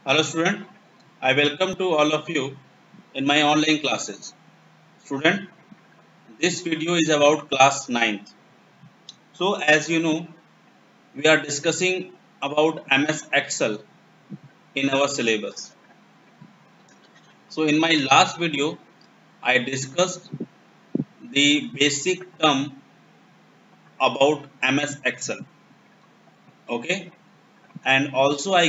Hello student, I welcome to all of you in my online classes. Student, this video is about class ninth. So as you know, we are discussing about MS Excel in our syllabus. So in my last video, I discussed the basic term about MS Excel. Okay, and also I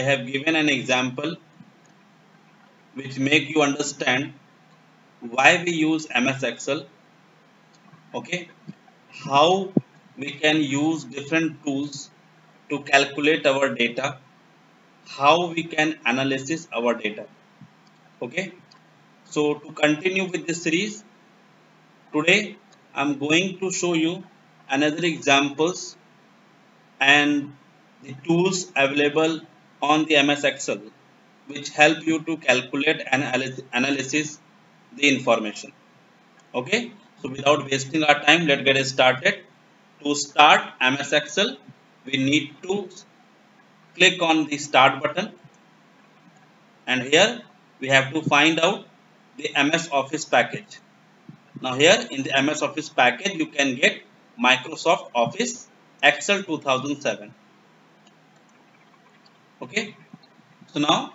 have given an example which make you understand why we use MS Excel. Okay, how we can use different tools to calculate our data, how we can analysis our data. Okay, so to continue with this series, today I'm going to show you another examples and the tools available on the MS Excel which help you to calculate and analysis the information. Okay, so without wasting our time, let's get started. To start MS Excel, we need to click on the start button, and here we have to find out the MS Office package. Now here in the MS Office package you can get Microsoft Office Excel 2007. Okay, so now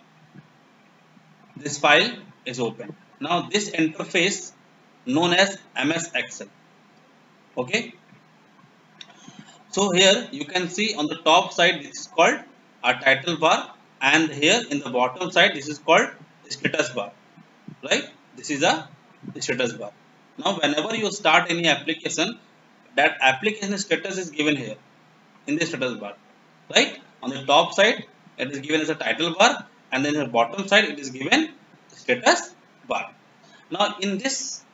this file is open. Now this interface known as MS Excel. Okay, so here you can see on the top side this is called a title bar, and here in the bottom side this is called status bar, right? This is a status bar. Now whenever you start any application, that application status is given here in the status bar, right? On the top side it is given as a title bar, and then the bottom side it is given status bar. Now in this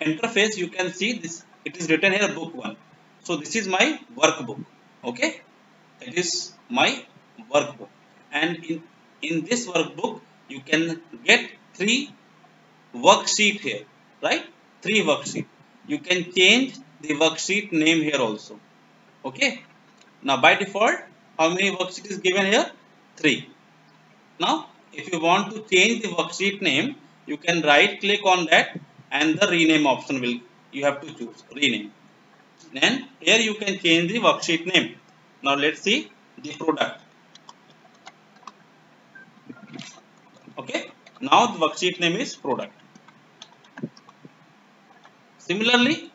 interface you can see this, it is written here book 1. So this is my workbook. Okay, it is my workbook, and in this workbook you can get 3 worksheet here, right? 3 worksheet. You can change the worksheet name here also. Okay, now by default how many worksheet is given here? 3. Now if you want to change the worksheet name, you can right click on that, and the rename option will, you have to choose rename. Then here you can change the worksheet name. Now let's see the product. Okay, now the worksheet name is product. Similarly,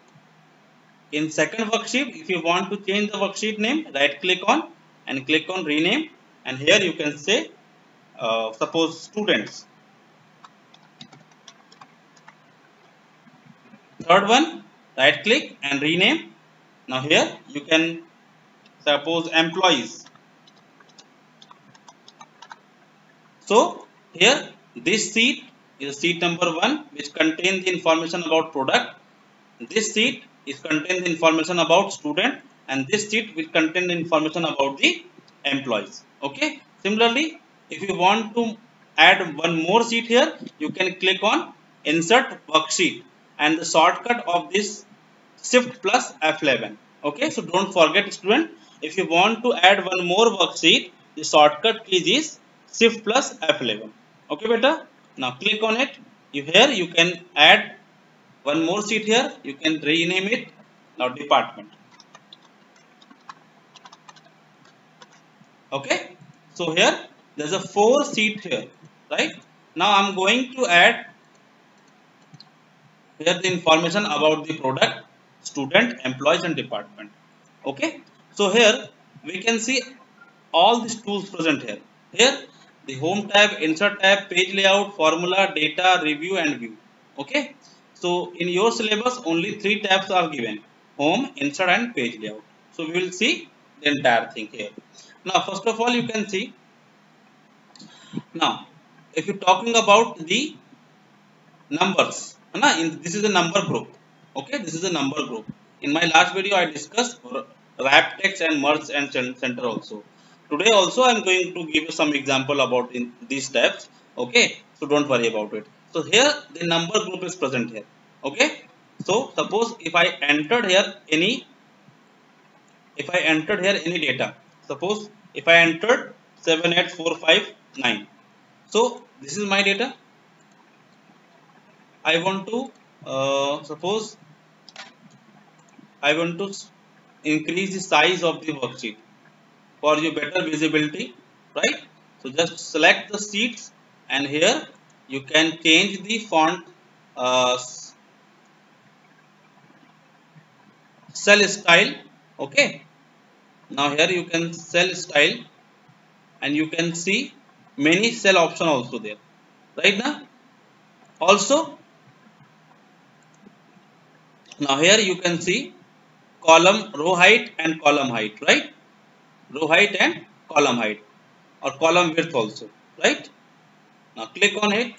in second worksheet, if you want to change the worksheet name, right click on and click on rename, and here you can say suppose students. Third one, right click and rename. Now here you can suppose employees. So here this sheet is sheet number 1, which contains the information about product. This sheet is contain the information about student, and this sheet will contain the information about the employees. Okay, similarly if you want to add one more sheet here, you can click on insert worksheet, and the shortcut of this shift plus F11. Okay, so don't forget student, if you want to add one more worksheet, the shortcut key is shift plus F11. Okay beta, now click on it. Here you can add one more sheet here, you can rename it now department. Okay, so here there's a 4 sheet here, right? Now I'm going to add here the information about the product, student, employees and department. Okay, so here we can see all these tools present here. Here the home tab, insert tab, page layout, formula, data, review and view. Okay, so in your syllabus only 3 tabs are given: home, insert and page layout. So we will see the entire thing here. Now first of all you can see, now if you're talking about the numbers, this is a number group. Okay, this is a number group. In my last video I discussed wrap text and merge and center also. Today also I'm going to give you some example about in these tabs. Okay, so don't worry about it. So here the number group is present here. Okay, so suppose if I entered here any data, suppose if I entered 78459. So this is my data. I want to suppose I want to increase the size of the worksheet for your better visibility, right? So just select the sheets, and here you can change the font uh, cell style. Okay, now here you can cell style, and you can see many cell option also there, right? Now also, now here you can see column row height and column height, right? Row height and column height, or column width also, right? Now click on it.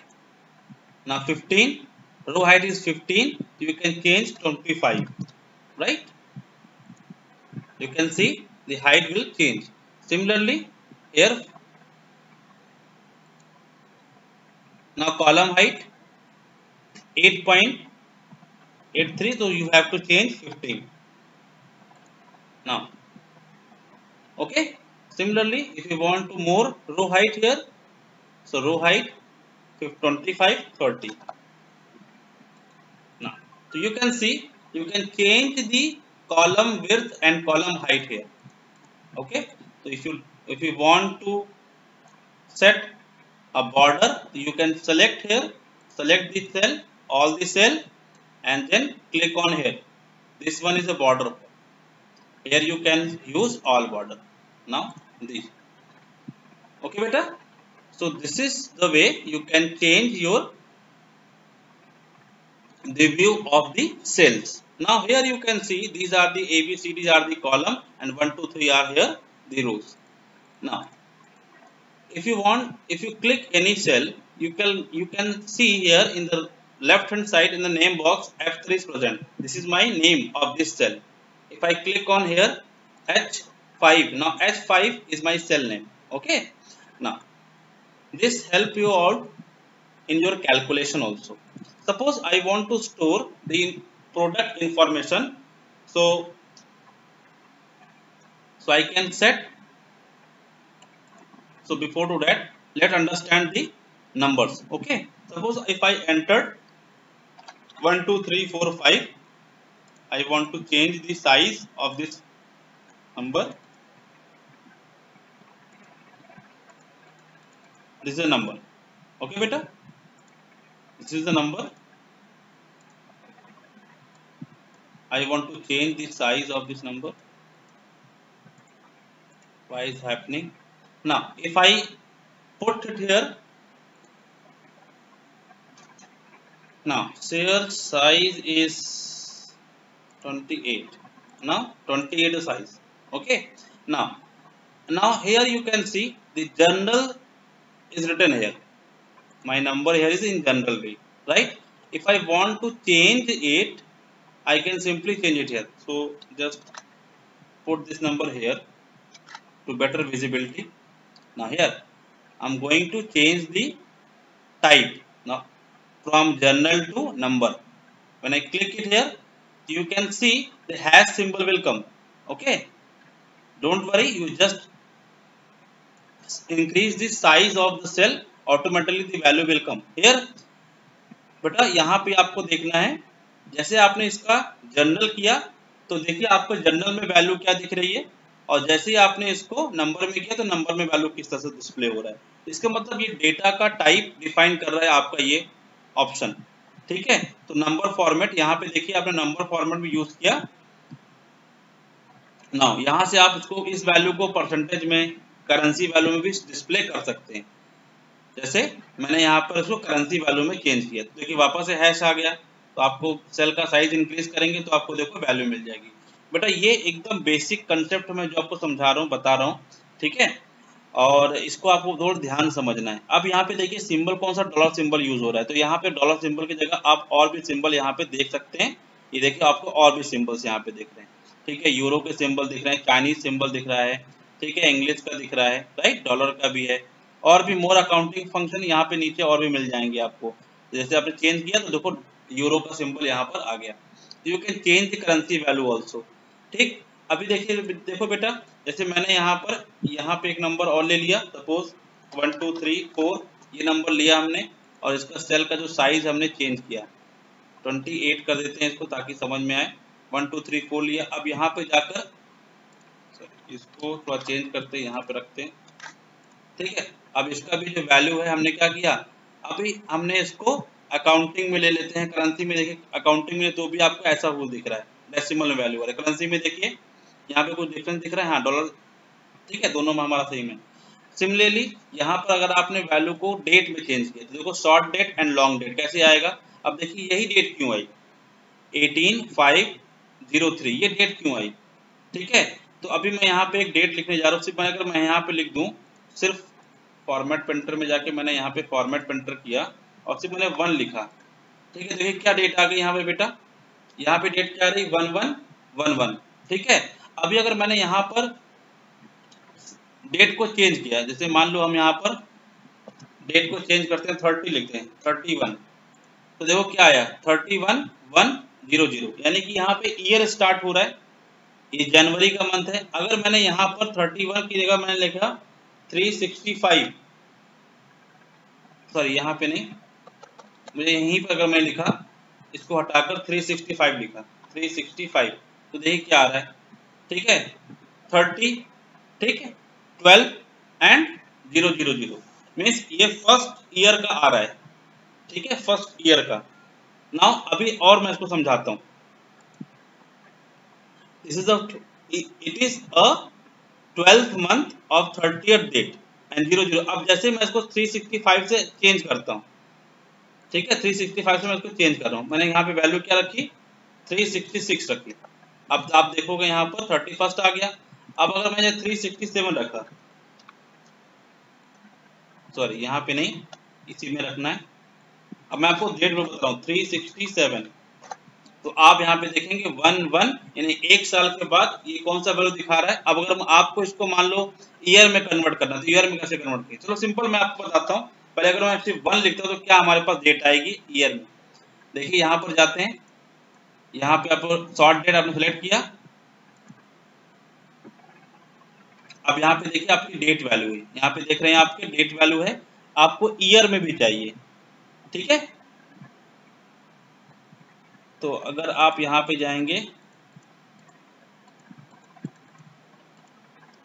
Now 15, row height is 15, you can change 25, right? You can see the height will change. Similarly here, now column height 8.83, so you have to change 15 now. Okay, similarly if you want to more row height here, so row height 25, 30 now. So you can see you can change the column width and column height here. Okay, so if you want to set a border, you can select here, select the cell, all the cell, and then click on here. This one is a border. Here you can use all border. Now this. Okay beta, so this is the way you can change your the view of the cells. Now here you can see these are the ABCDs are the column, and 1 2 3 are here the rows. Now if you click any cell, you can see here in the left hand side in the name box F3 is present. This is my name of this cell. If I click on here H5, now H5 is my cell name. Okay, now this help you out in your calculation also. Suppose I want to store the product information, so I can set. So before to that, let's understand the numbers. Okay, suppose if I entered 1 2 3 4 5, I want to change the size of this number. This is a number. Okay beta, this is the number. I want to change the size of this number. Why is happening? Now if I put it here, now share size is 28. Now 28 is size. Okay, now here you can see the general is written here. My number here is in general way, right? If I want to change it, I can simply change it here. So just put this number here to better visibility. Now here I'm going to change the type now from general to number. When I click it here, you can see the hash symbol will come. Okay, don't worry, you just increase the size of the cell, automatically the value will come here. बेटा यहाँ पे आपको देखना है, जैसे आपने इसका general किया तो देखिए आपको जनरल में वैल्यू क्या दिख रही है, और जैसे ही आपने इसको नंबर में किया तो नंबर में वैल्यू किस तरह से डिस्प्ले हो रहा है. इसका मतलब ये डेटा का टाइप डिफाइन कर रहा है आपका ये ऑप्शन. ठीक है, तो नंबर फॉर्मेट यहाँ पे देखिए आपने नंबर फॉर्मेट भी यूज किया. नाउ यहाँ से आप इसको इस वैल्यू को परसेंटेज में, करेंसी वैल्यू में भी डिस्प्ले कर सकते हैं. जैसे मैंने यहाँ पर इसको करेंसी वैल्यू में चेंज किया तो देखिए वापस से हैश आ गया. तो आपको सेल का साइज इंक्रीज करेंगे तो आपको देखो वैल्यू मिल जाएगी. बेटा ये एकदम बेसिक कंसेप्ट में जो आपको समझा रहा हूँ, बता रहा हूँ. ठीक है, और इसको आपको थोड़ा ध्यान समझना है. अब यहाँ पे देखिए सिंबल कौन सा, डॉलर सिंबल यूज हो रहा है. तो यहाँ पे डॉलर सिंबल की जगह आप और भी सिंबल यहाँ पे देख सकते हैं. ये देखिए आपको और भी सिंबल्स यहाँ पे दिख रहे हैं. ठीक है, यूरो के सिंबल दिख रहे हैं, चाइनीज सिंबल दिख रहा है. ठीक है, इंग्लिश का दिख रहा है, राइट, डॉलर का भी है, और भी मोर अकाउंटिंग फंक्शन यहाँ पे नीचे और भी मिल जाएंगे आपको. जैसे आपने चेंज किया तो देखो यूरो का सिंबल यहाँ पर आ गया. You can change the currency value also. ठीक, अभी देखिए, देखो बेटा, जैसे मैंने यहाँ पे एक नंबर और ले लिया, सपोज 1 2 3 4 ये नंबर लिया हमने, और इसका सेल का जो साइज हमने चेंज किया, 28 कर देते हैं इसको ताकि समझ में आए। 1 2 3 4 लिया। अब यहाँ पे जाकर इसको थोड़ा चेंज करते हैं, यहाँ पे रखते हैं, ठीक है। अब इसका भी जो वैल्यू है हमने क्या किया, अभी हमने इसको अकाउंटिंग में ले लेते हैं, करेंसी में। देखिए अकाउंटिंग में तो भी आपको ऐसा वो दिख रहा है, डेसिमल में वैल्यू आ रहा है। करेंसी में देखिए यहाँ पे कुछ डिफरेंस दिख रहा है, हाँ डॉलर, ठीक है, दोनों में हमारा सेम है। सिमिलरली यहाँ पर अगर आपने वैल्यू को डेट में चेंज किया तो देखो short date and long date कैसे आएगा। अब देखिए यही डेट क्यों आई, 18/5/03, ये डेट क्यों आई, ठीक है। तो अभी मैं यहाँ पे एक डेट लिखने जा रहा हूँ। सिर्फ अगर मैं यहाँ पे लिख दूँ, सिर्फ फॉर्मेट प्रिंटर में जाके मैंने यहाँ पे फॉर्मेट प्रिंटर किया और सिर्फ मैंने 1 लिखा, ठीक है। देखिए क्या डेट आ गई यहाँ पे बेटा, यहाँ पे डेट क्या आ रही, 1111, ठीक है। अभी अगर मैंने यहाँ पर डेट को चेंज किया, जैसे मान लो हम यहाँ पर डेट को चेंज करते हैं, 30 लिखते हैं, 31, तो देखो क्या आया, 31/1/00, यानी कि यहाँ पे ईयर स्टार्ट हो रहा है, ये जनवरी का मंथ है। अगर मैंने यहाँ पर 31 की जगह मैंने लिखा 365, सॉरी यहाँ पे नहीं, मुझे यहीं पर अगर मैं लिखा, इसको हटाकर 365 लिखा, 365, तो देखिए क्या आ रहा है, ठीक है, 30, ठीक है, 12 एंड 000, मीन्स ये फर्स्ट ईयर का आ रहा है, ठीक है, फर्स्ट ईयर का। नाउ अभी और मैं इसको समझाता हूँ। It is a 12th month of 30th date and 00। अब जैसे मैं इसको 365 से चेंज करता हूँ, ठीक है, 365 से मैं इसको चेंज कर रहा हूँ, मैंने यहाँ पे वैल्यू क्या रखी, 366 रखी। अब आप देखोगे यहाँ पर 31st आ गया। अब अगर मैंने 367 रखा, सॉरी यहाँ पे नहीं, इसी में रखना है। अब मैं आपको डेट में बता रहा हूँ, 367, तो आप यहाँ पे देखेंगे 11, यानी एक साल के बाद ये कौन सा वैल्यू दिखा रहा है। अब अगर आपको इसको मान लो ईयर में कन्वर्ट करना, तो ईयर में कैसे कन्वर्ट करें, चलो सिंपल मैं आपको बताता हूँ। पहले अगर मैं सिर्फ 1 लिखता हूँ तो क्या हमारे पास डेट आएगी ईयर में। देखिए यहाँ पर जाते हैं, यहाँ पे आप शॉर्ट डेट आपने सेलेक्ट किया। अब यहाँ पे देखिए आपकी डेट वैल्यू है, यहाँ पे देख रहे हैं आपके डेट वैल्यू है, आपको ईयर में भी चाहिए, ठीक है। तो अगर आप यहाँ पे जाएंगे,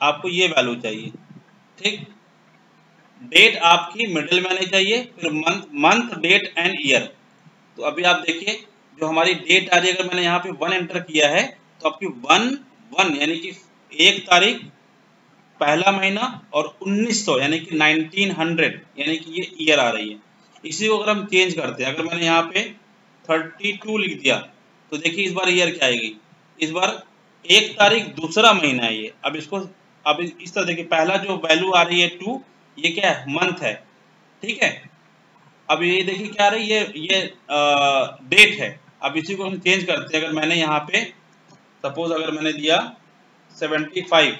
आपको ये वैल्यू चाहिए, ठीक, डेट आपकी मिडिल में आनी चाहिए, फिर मंथ डेट एंड ईयर। तो अभी आप देखिए जो हमारी डेट आ रही है, अगर मैंने यहाँ पे 1 एंटर किया है तो आपकी 1/1 यानी कि 1 तारीख पहला महीना, और 1900 यानी कि 1900 यानी कि ये ईयर आ रही है। इसी को अगर हम चेंज करते हैं, अगर मैंने यहाँ पे 32 लिख दिया, तो देखिए इस बार ईयर क्या आएगी, इस बार 1 तारीख दूसरा महीना है ये। अब इसको अब इस तरह देखिए, पहला जो वैल्यू आ रही है 2, ये क्या है, मंथ है, ठीक है। अब ये देखिए क्या आ रही है, ये डेट है। अब इसी को हम चेंज करते हैं, अगर मैंने यहाँ पे सपोज अगर मैंने दिया 75,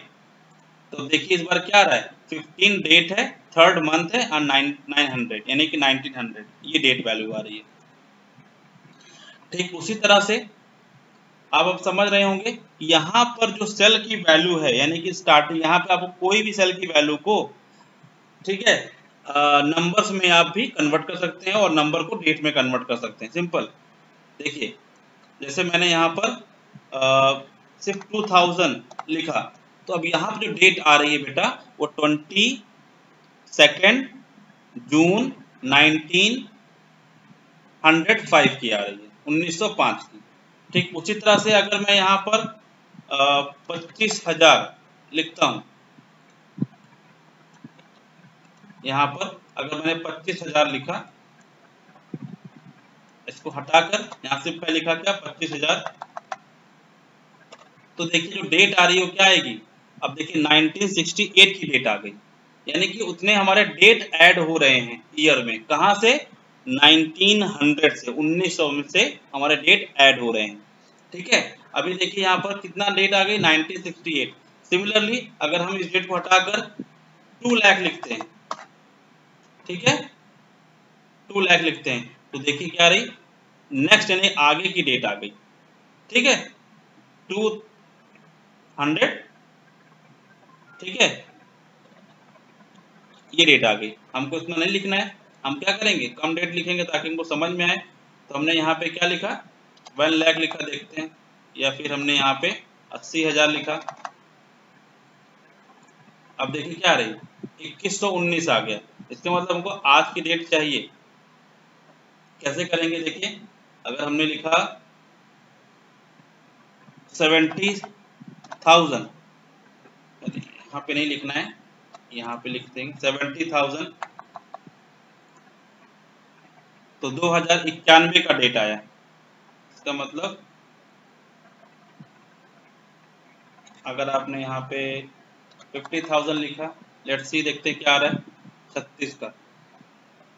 तो देखिए इस बार क्या आ रहा है, 15 डेट है, 3rd मंथ है, और 900 यानी कि 1900 ये डेट वैल्यू आ रही है। ठीक उसी तरह से आप समझ रहे होंगे, यहाँ पर जो सेल की वैल्यू है, यानी कि स्टार्टिंग, यहाँ पे आपको कोई भी सेल की वैल्यू को, ठीक है, नंबर्स में आप भी कन्वर्ट कर सकते हैं और नंबर को डेट में कन्वर्ट कर सकते हैं, सिंपल। देखिए जैसे मैंने यहाँ पर सिर्फ 2000 लिखा, तो अब यहाँ पर जो डेट आ रही है बेटा, वो 22 जून 1905 की आ रही है, 1905 की। ठीक उसी तरह से अगर मैं यहाँ पर 25,000 लिखता हूँ, यहाँ पर अगर मैंने 25,000 लिखा, इसको हटाकर यहाँ से पहले लिखा क्या 25,000, तो देखिए जो डेट आ रही है वो क्या आएगी, अब देखिए 1968 की डेट आ गई, यानी कि उतने हमारे डेट ऐड हो रहे हैं ईयर में, कहाँ से, 1900 से, 1900 में से हमारे डेट ऐड हो रहे हैं, ठीक है। अभी देखिए यहाँ पर कितना डेट आ गई, 1968। सिमिलरली अगर हम इस डेट को हटाकर 2 लाख लिखते हैं, ठीक है, 2 लाख लिखते हैं, तो देखिए क्या रही, नेक्स्ट यानी आगे की डेट आ गई, ठीक है, 200 100, ठीक है, ये डेट आ गई। हमको इतना नहीं लिखना है, हम क्या करेंगे, कम डेट लिखेंगे ताकि हमको समझ में आए। तो हमने यहाँ पे क्या लिखा, 1 लाख लिखा, देखते हैं, या फिर हमने यहाँ पे 80,000 लिखा। अब देखिए क्या आ रही, 2119 आ गया। इसका मतलब हमको आज की डेट चाहिए। कैसे करेंगे, देखिए, अगर हमने लिखा 70,000, यहाँ पे नहीं लिखना है, यहाँ पे लिखते हैं 70,000, तो 2091 का डेट आया। इसका मतलब अगर आपने यहाँ पे 50,000 लिखा, लेट्स सी, देखते हैं क्या आ रहा है, 36 का।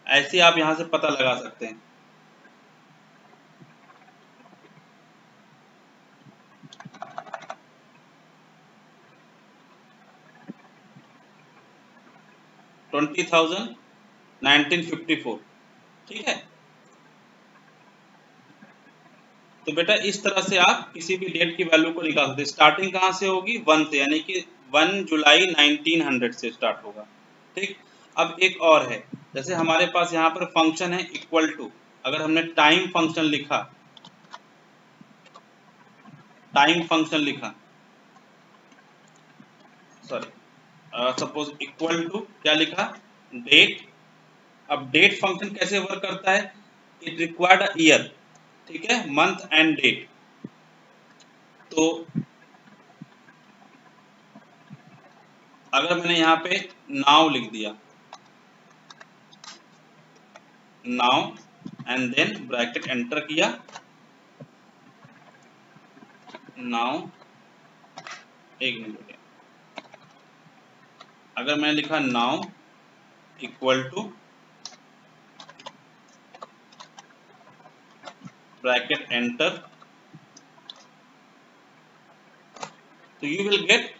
ऐसे आप यहाँ से पता लगा सकते हैं। $20,000 1954, ठीक है। तो बेटा इस तरह से आप किसी भी डेट की वैल्यू को निकाल सकते हैं। स्टार्टिंग कहाँ से होगी, 1 से, यानी कि 1 जुलाई 1900 से स्टार्ट होगा, ठीक। अब एक और है, जैसे हमारे पास यहाँ पर फंक्शन है इक्वल टू, अगर हमने टाइम फंक्शन लिखा, सॉरी, सपोज इक्वल टू क्या लिखा, डेट। अब डेट फंक्शन कैसे वर्क करता है, इट रिक्वायर्ड अ ईयर, ठीक है, मंथ एंड डेट। तो अगर मैंने यहाँ पे नाउ लिख दिया, now and then bracket enter किया, नाउ, एक मिनट, अगर मैंने लिखा now equal to bracket enter, तो you will get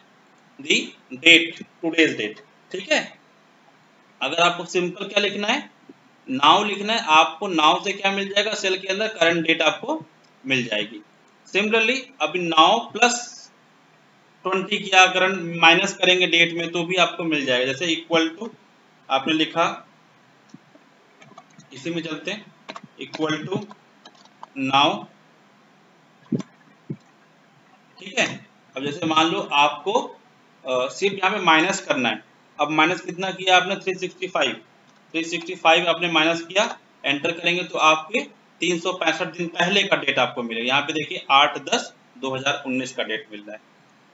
the date, today's date, ठीक है। अगर आपको सिंपल क्या लिखना है, नाउ लिखना है, आपको नाउ से क्या मिल जाएगा, सेल के अंदर करंट डेट आपको मिल जाएगी। सिमिलरली अभी नाउ प्लस 20 किया, करंट माइनस करेंगे डेट में तो भी आपको मिल जाएगा। जैसे इक्वल टू आपने लिखा, इसी में चलते हैं, इक्वल टू नाउ, ठीक है। अब जैसे मान लो आपको सिर्फ यहाँ पे माइनस करना है। अब माइनस कितना किया आपने, 365 आपने माइनस किया, एंटर करेंगे तो आपके 365 दिन पहले का डेट आपको मिलेगा। यहाँ पे देखिए 8/10/2019 का डेट मिल रहा है।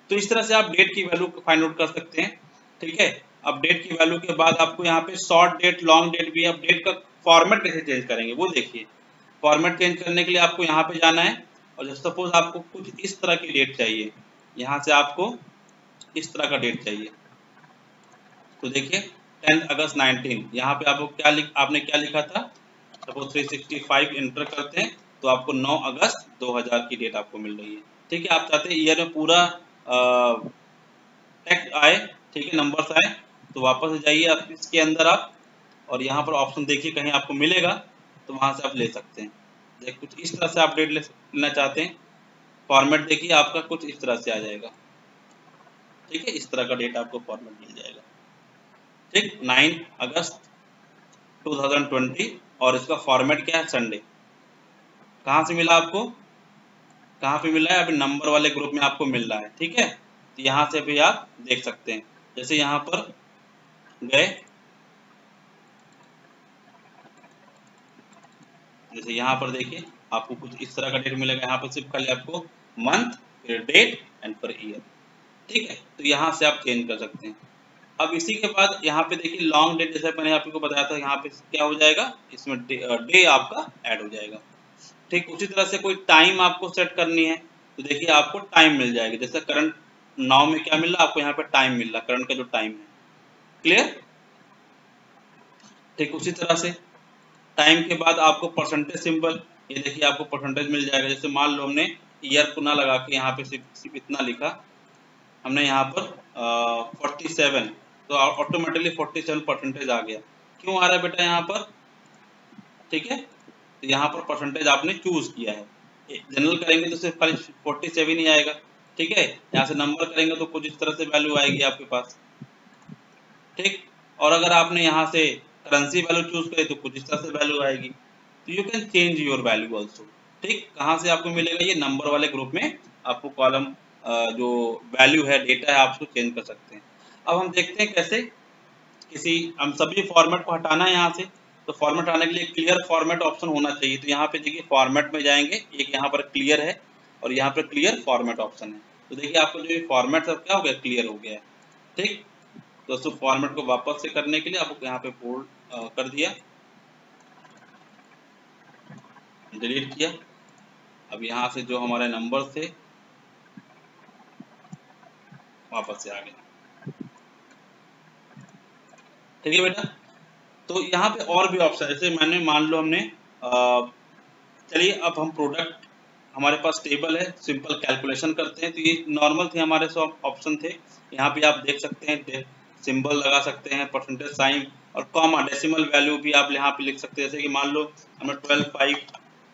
तो इस तरह से आप डेट की वैल्यू को फाइंड आउट कर सकते हैं, ठीक है। अब डेट की वैल्यू के बाद आपको यहाँ पे शॉर्ट डेट, लॉन्ग डेट भी। अब डेट का फॉर्मेट कैसे चेंज करेंगे वो देखिए। फॉर्मेट चेंज करने के लिए आपको यहाँ पे जाना है, और जैसे सपोज आपको कुछ इस तरह की डेट चाहिए, यहाँ से आपको इस तरह का डेट चाहिए, तो देखिए 10 अगस्त 19, यहाँ पे आपको आपने क्या लिखा था, सपोज 365 एंटर करते हैं तो आपको 9 अगस्त 2000 की डेट आपको मिल रही है, ठीक है। आप चाहते हैं ईयर में पूरा टेक्स्ट आए, ठीक है, नंबर्स आए, तो वापस जाइए आप इसके अंदर आप, और यहाँ पर ऑप्शन देखिए कहीं आपको मिलेगा तो वहाँ से आप ले सकते हैं। देखिए कुछ इस तरह से आप डेट लेना चाहते हैं, फॉर्मेट देखिए आपका कुछ इस तरह से आ जाएगा, ठीक है। इस तरह का डेट आपको फॉर्मेट मिल जाएगा, ठीक। 9 अगस्त 2020, और इसका फॉर्मेट क्या है, संडे। कहाँ से मिला आपको, कहाँ पे मिला है, अभी नंबर वाले ग्रुप में आपको मिल रहा है, ठीक है। तो यहाँ से भी आप देख सकते हैं। जैसे यहाँ पर गए, जैसे यहाँ पर देखिए आपको कुछ इस तरह का डेट मिलेगा। यहाँ पर सिर्फ खाली आपको मंथ, फिर डेट एंड फिर ईयर, ठीक है। तो यहाँ से आप चेंज कर सकते हैं। अब इसी के बाद यहाँ पे देखिए लॉन्ग डेट, जैसे मैंने आपको बताया था, यहाँ पे क्या हो जाएगा, इसमें डे आपका ऐड हो जाएगा, ठीक। उसी तरह से कोई टाइम आपको सेट करनी है तो देखिए आपको टाइम मिल जाएगी। जैसे करंट नाउ में क्या मिल रहा है आपको, यहाँ पे टाइम मिल रहा है, करंट का जो टाइम है, क्लियर, ठीक। उसी तरह से टाइम के बाद आपको परसेंटेज सिंबल, ये देखिए आपको परसेंटेज मिल जाएगा। जैसे मान लो हमने ईयर को ना लगा के यहाँ पे सिर्फ इतना लिखा, हमने यहाँ पर 47, तो ऑटोमेटिकली 47% आ गया। क्यों आ रहा है बेटा यहाँ पर, ठीक है, तो यहाँ पर परसेंटेज आपने चूज किया है। जनरल करेंगे तो सिर्फ खाली 47 ही आएगा, ठीक है, यहाँ से नंबर करेंगे तो कुछ इस तरह से वैल्यू आएगी आपके पास, ठीक। और अगर आपने यहाँ से करेंसी वैल्यू चूज करी तो कुछ इस तरह से वैल्यू आएगी। तो you can change your value also, ठीक। कहाँ से आपको मिलेगा? ये नंबर वाले ग्रुप में आपको कॉलम जो वैल्यू है, डेटा है, आप उसको चेंज कर सकते हैं। अब हम देखते हैं कैसे हम सभी फॉर्मेट को हटाना है यहाँ से। तो फॉर्मेट हटाने के लिए क्लियर फॉर्मेट ऑप्शन होना चाहिए। तो यहाँ पे देखिए फॉर्मेट में जाएंगे, एक यहाँ पर क्लियर है और यहाँ पर क्लियर फॉर्मेट ऑप्शन है। तो देखिए आपको जो फॉर्मेट सब क्या हो गया, क्लियर हो गया है, ठीक। दोस्तों फॉर्मेट को वापस से करने के लिए आपको यहाँ पे बोल्ड कर दिया, डिलीट किया। अब यहाँ से जो हमारे नंबर थे वापस से आ गए, ठीक है बेटा। तो यहाँ पे और भी ऑप्शन, जैसे मैंने मान लो हमने चलिए अब हम प्रोडक्ट, हमारे पास टेबल है, सिंपल कैलकुलेशन करते हैं। तो ये नॉर्मल थे हमारे सब ऑप्शन थे। यहाँ पे आप देख सकते हैं, सिंबल लगा सकते हैं, परसेंटेज साइन और कॉमा, डेसिमल वैल्यू भी आप यहाँ पे लिख सकते हैं। जैसे कि मान लो हमने 12.5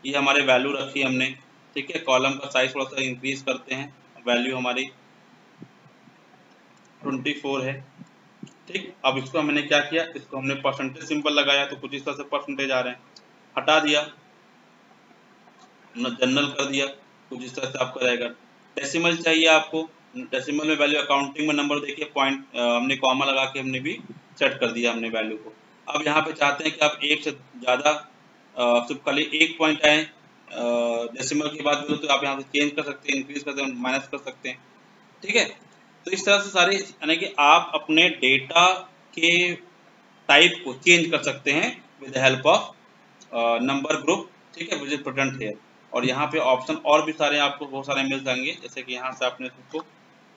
ये हमारे वैल्यू रखी हमने, ठीक है। कॉलम का साइज थोड़ा सा इंक्रीज करते हैं, वैल्यू हमारी 24 है, ठीक। अब इसको हमने क्या किया, इसको हमने परसेंटेज सिंबल लगाया तो कुछ इस तरह से परसेंटेज आ रहे हैं, हटा दिया, जनरल कर दिया, कुछ इस तरह से आपका रहेगा। डेसिमल चाहिए आपको, डेसिमल में वैल्यू, अकाउंटिंग में नंबर देखिए पॉइंट हमने कॉमा लगा के हमने भी सेट कर दिया हमने वैल्यू को। अब यहाँ पे चाहते हैं कि आप एक से ज़्यादा सिर्फ खाली एक पॉइंट आए डेसिमल के बाद बोलो, तो आप यहाँ से चेंज कर सकते हैं, इंक्रीज कर सकते हैं, माइनस कर सकते हैं, ठीक है। तो इस तरह से सारे, यानी कि आप अपने डेटा के टाइप को चेंज कर सकते हैं with the help of number group, ठीक है, विच इज प्रेजेंट हियर। और यहाँ पे ऑप्शन और भी सारे आपको बहुत सारे मिल जाएंगे, जैसे कि यहाँ से आपने इसको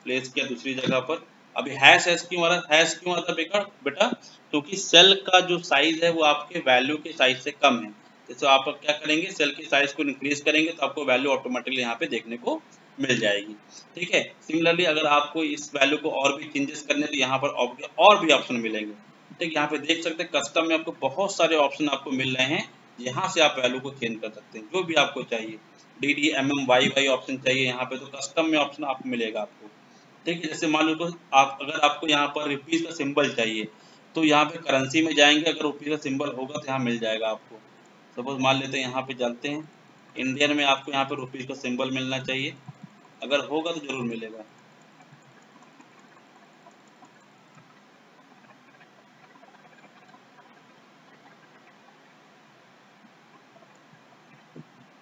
प्लेस किया दूसरी जगह पर। अभी हैश क्यों आ रहा है? हैश क्यों आता है बेटा? क्योंकि सेल का जो साइज है वो आपके वैल्यू के साइज से कम है। जैसे आप क्या करेंगे, सेल के साइज को इंक्रीज करेंगे तो आपको वैल्यू ऑटोमेटिकली यहाँ पे देखने को मिल जाएगी, ठीक है। सिमिलरली अगर आपको इस वैल्यू को और भी चेंजेस करने तो यहाँ पर और भी ऑप्शन मिलेंगे, ठीक। यहाँ पे देख सकते हैं कस्टम में आपको बहुत सारे ऑप्शन आपको मिल रहे हैं, यहाँ से आप वैल्यू को चेंज कर सकते हैं जो भी आपको चाहिए। DDMMYY ऑप्शन चाहिए यहाँ पे, तो कस्टम में ऑप्शन आपको मिलेगा आपको, ठीक है। जैसे मान लो आप, अगर आपको यहाँ पर रुपीज का सिंबल चाहिए तो यहाँ पे करेंसी में जाएंगे, अगर रुपीज का सिंबल होगा तो यहाँ मिल जाएगा आपको। सपोज मान लेते हैं यहाँ पे चलते हैं, इंडियन में आपको यहाँ पे रुपीज का सिंबल मिलना चाहिए, अगर होगा तो जरूर मिलेगा।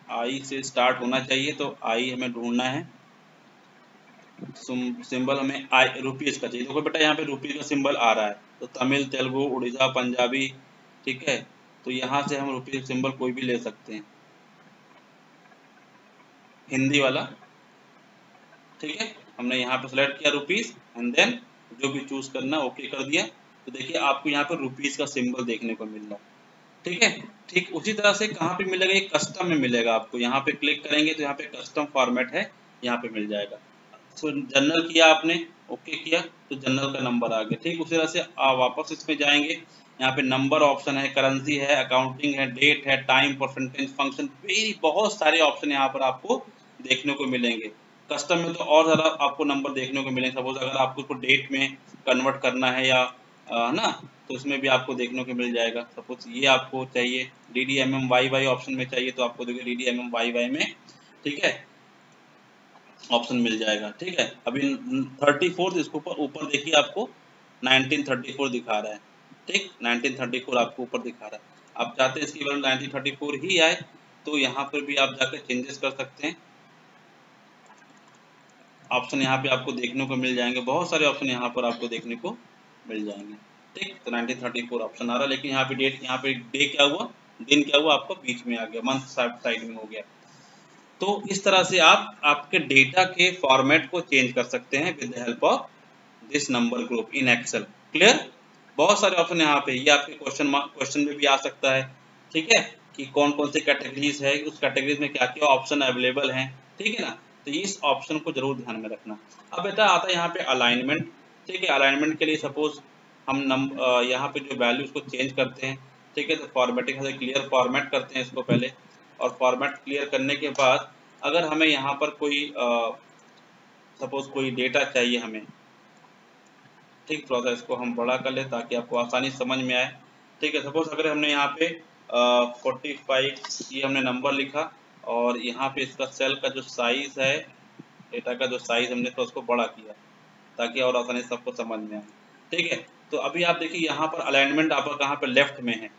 आई से स्टार्ट होना चाहिए, तो आई हमें ढूंढना है। सिंबल हमें आई रुपीज का चाहिए। देखो बेटा यहाँ पे रुपीज का सिंबल आ रहा है, तो तमिल, तेलुगु, उड़ीसा, पंजाबी, ठीक है। तो यहाँ से हम रुपीज सिंबल कोई भी ले सकते हैं, हिंदी वाला, ठीक है। हमने यहाँ पे सेलेक्ट किया रुपीज एंड देन जो भी चूज करना ओके कर दिया। तो देखिए आपको यहाँ पे रुपीज का सिंबल देखने को मिल रहा है, ठीक है। ठीक उसी तरह से कहाँ पे मिलेगा, ये कस्टम में मिलेगा आपको। यहाँ पे क्लिक करेंगे तो यहाँ पे कस्टम फॉर्मेट है, यहाँ पे मिल जाएगा। तो जनरल किया आपने, ओके किया तो जनरल का नंबर आ गया, ठीक। उसी तरह से वापस इसमें जाएंगे, यहाँ पे नंबर ऑप्शन है, करेंसी है, अकाउंटिंग है, डेट है, टाइम, परसेंटेज, फंक्शन, बहुत सारे ऑप्शन यहाँ पर आपको देखने को मिलेंगे। कस्टम में तो और ज़्यादा आपको नंबर देखने को मिलेंगे। सपोज अगर आपको उसको डेट में कन्वर्ट करना है या है ना, तो उसमें भी आपको देखने को मिल जाएगा। सपोज ये आपको चाहिए DDMMYY ऑप्शन में चाहिए, तो आपको देखिए DDMMYY में, ठीक है, ऑप्शन मिल जाएगा, ठीक है। अभी 34 इसको ऊपर देखिए आपको 1934 दिखा रहा है, ठीक। 1934 आपको ऊपर दिखा रहा है। आप चाहते हैं इसकी वैल्यू 1934 ही आए, तो यहाँ पर भी आप जाकर चेंजेस कर सकते हैं। ऑप्शन यहाँ पे आपको देखने को मिल जाएंगे, बहुत सारे ऑप्शन यहाँ पर आपको देखने को मिल जाएंगे, ठीक। तो 1934 ऑप्शन आ रहा है, लेकिन यहाँ पे डेट, यहाँ पे डे क्या हुआ, दिन क्या हुआ, आपको बीच में आ गया, मंथ साइड में हो गया। तो इस तरह से आप आपके डेटा के फॉर्मेट को चेंज कर सकते हैं with the help of this number group in Excel. Clear? बहुत सारे ऑप्शन यहाँ पे, ये आपके क्वेश्चन में भी आ सकता है, ठीक है, कि कौन कौन से कैटेगरीज है, उस कैटेगरीज में क्या क्या ऑप्शन अवेलेबल हैं, ठीक है ना। तो इस ऑप्शन को जरूर ध्यान में रखना। अब बेटा आता है यहाँ पे अलाइनमेंट, ठीक है। अलाइनमेंट के लिए सपोज हम यहाँ पे जो वैल्यू उसको चेंज करते हैं, ठीक है। तो फॉर्मेटिंग से क्लियर फॉर्मेट करते हैं इसको पहले, और फॉर्मेट क्लियर करने के बाद अगर हमें यहाँ पर कोई सपोज कोई डेटा चाहिए हमें, ठीक, थोड़ा सा इसको हम बड़ा कर ले ताकि आपको आसानी समझ में आए। ठीक है, सपोज अगर हमने यहाँ पे 45 ये हमने नंबर लिखा और यहाँ पे इसका सेल का जो साइज है, डेटा का जो साइज हमने तो उसको बड़ा किया ताकि और आसानी से सबको समझ में आए। ठीक है, तो अभी आप देखिए यहाँ पर अलाइनमेंट आपका कहाँ पे लेफ्ट में है,